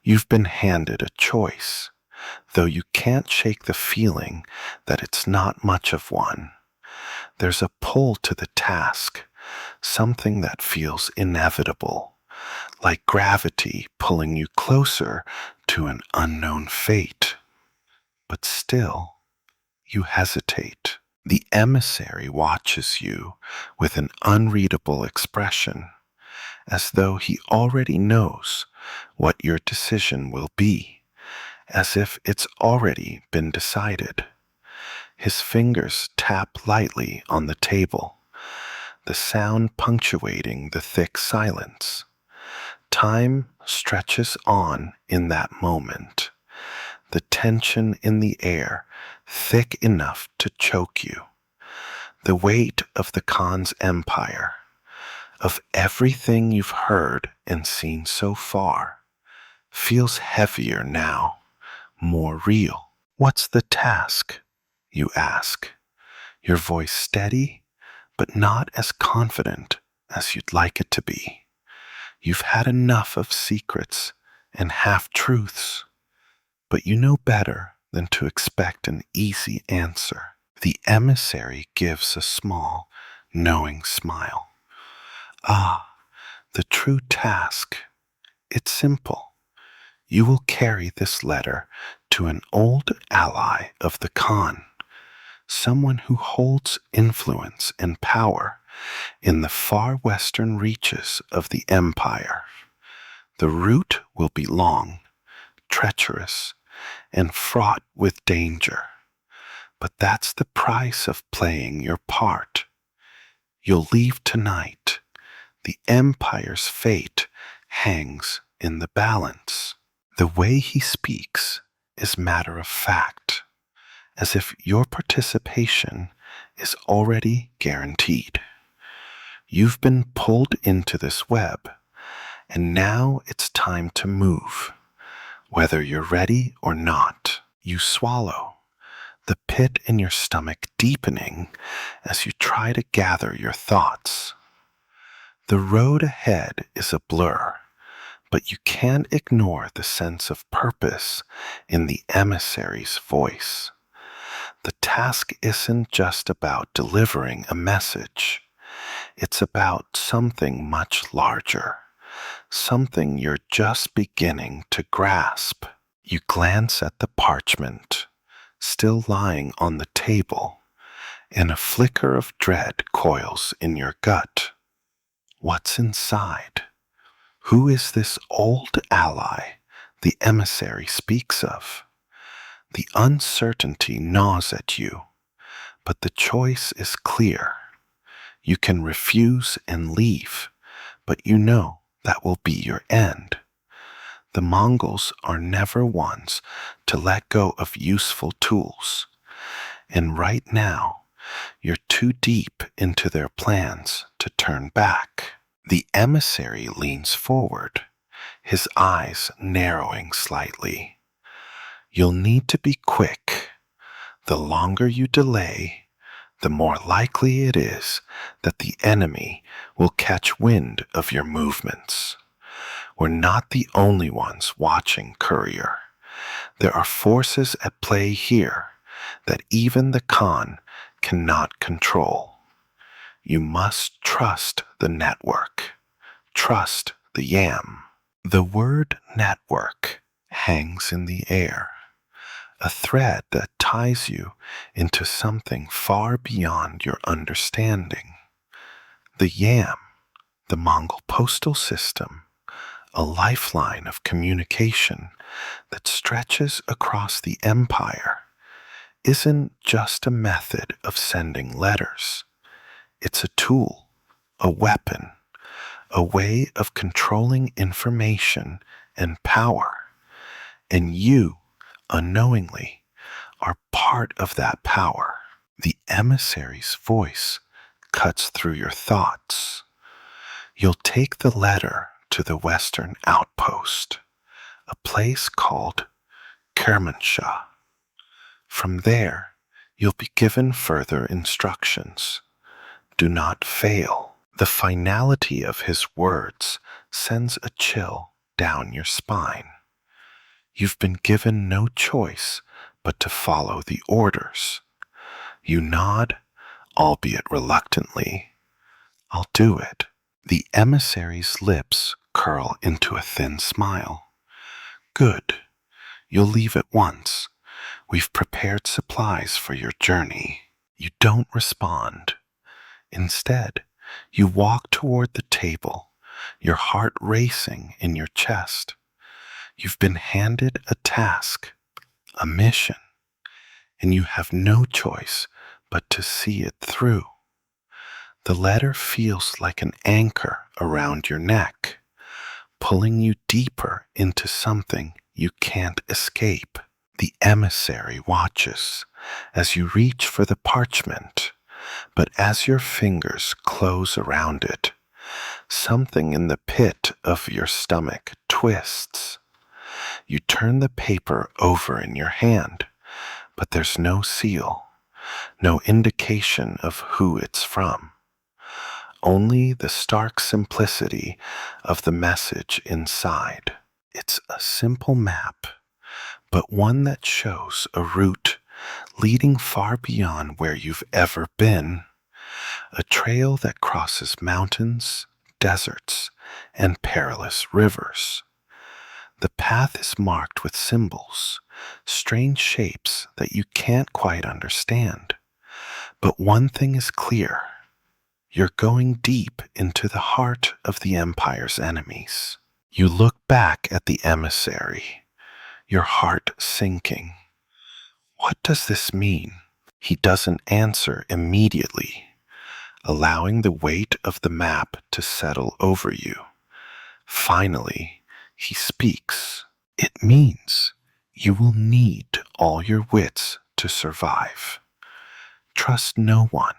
You've been handed a choice, though you can't shake the feeling that it's not much of one. There's a pull to the task, something that feels inevitable, like gravity pulling you closer to an unknown fate. But still, you hesitate. The emissary watches you with an unreadable expression, as though he already knows what your decision will be, as if it's already been decided. His fingers tap lightly on the table, the sound punctuating the thick silence. Time stretches on in that moment, the tension in the air thick enough to choke you. The weight of the Khan's empire, of everything you've heard and seen so far, feels heavier now, more real. What's the task? You ask, your voice steady, but not as confident as you'd like it to be. You've had enough of secrets and half-truths, but you know better than to expect an easy answer. The emissary gives a small, knowing smile. Ah, the true task. It's simple. You will carry this letter to an old ally of the Khan, someone who holds influence and power in the far western reaches of the empire. The route will be long, treacherous, and fraught with danger. But that's the price of playing your part. You'll leave tonight. The empire's fate hangs in the balance. The way he speaks is matter of fact, as if your participation is already guaranteed. You've been pulled into this web, and now it's time to move, whether you're ready or not. You swallow, the pit in your stomach deepening as you try to gather your thoughts. The road ahead is a blur, but you can't ignore the sense of purpose in the emissary's voice. The task isn't just about delivering a message. It's about something much larger, something you're just beginning to grasp. You glance at the parchment, still lying on the table, and a flicker of dread coils in your gut. What's inside? Who is this old ally the emissary speaks of? The uncertainty gnaws at you, but the choice is clear. You can refuse and leave, but you know that will be your end. The Mongols are never ones to let go of useful tools, and right now, you're too deep into their plans to turn back. The emissary leans forward, his eyes narrowing slightly. You'll need to be quick. The longer you delay, the more likely it is that the enemy will catch wind of your movements. We're not the only ones watching, courier. There are forces at play here that even the Khan cannot control. You must trust the network. Trust the Yam. The word network hangs in the air, a thread that ties you into something far beyond your understanding. The Yam, the Mongol postal system, a lifeline of communication that stretches across the empire, isn't just a method of sending letters. It's a tool, a weapon, a way of controlling information and power. And you, unknowingly, are part of that power. The emissary's voice cuts through your thoughts. You'll take the letter to the western outpost, a place called Kermanshah. From there, you'll be given further instructions. Do not fail. The finality of his words sends a chill down your spine. You've been given no choice but to follow the orders. You nod, albeit reluctantly. I'll do it. The emissary's lips curl into a thin smile. Good. You'll leave at once. We've prepared supplies for your journey. You don't respond. Instead, you walk toward the table, your heart racing in your chest. You've been handed a task, a mission, and you have no choice but to see it through. The letter feels like an anchor around your neck, pulling you deeper into something you can't escape. The emissary watches as you reach for the parchment, but as your fingers close around it, something in the pit of your stomach twists. You turn the paper over in your hand, but there's no seal, no indication of who it's from. Only the stark simplicity of the message inside. It's a simple map, but one that shows a route leading far beyond where you've ever been, a trail that crosses mountains, deserts, and perilous rivers. The path is marked with symbols, strange shapes that you can't quite understand. But one thing is clear. You're going deep into the heart of the Empire's enemies. You look back at the emissary, your heart sinking. What does this mean? He doesn't answer immediately, allowing the weight of the map to settle over you. Finally, he speaks. It means you will need all your wits to survive. Trust no one,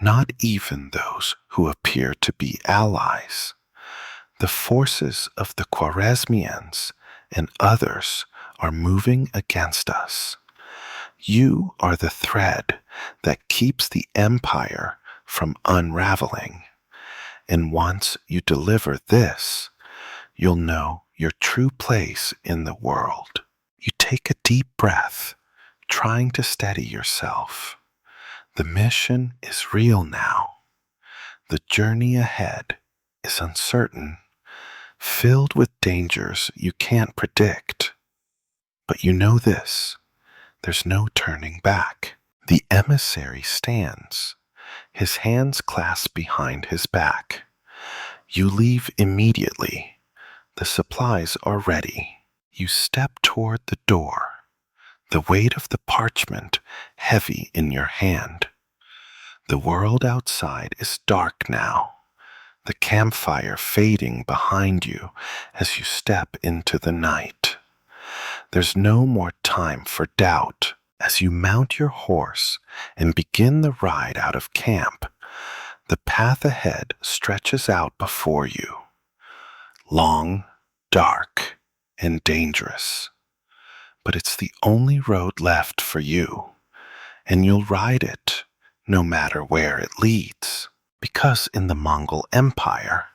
not even those who appear to be allies. The forces of the Khwarezmians and others are moving against us. You are the thread that keeps the empire from unraveling. And once you deliver this, you'll know your true place in the world. You take a deep breath, trying to steady yourself. The mission is real now. The journey ahead is uncertain, filled with dangers you can't predict. But you know this, there's no turning back. The emissary stands, his hands clasped behind his back. You leave immediately. The supplies are ready. You step toward the door, the weight of the parchment heavy in your hand. The world outside is dark now, the campfire fading behind you as you step into the night. There's no more time for doubt. As you mount your horse and begin the ride out of camp, the path ahead stretches out before you. Long, dark, and dangerous. But it's the only road left for you, and you'll ride it no matter where it leads. Because in the Mongol Empire,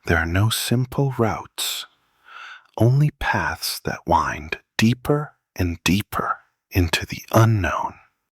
There are no simple routes, only paths that wind deeper and deeper into the unknown.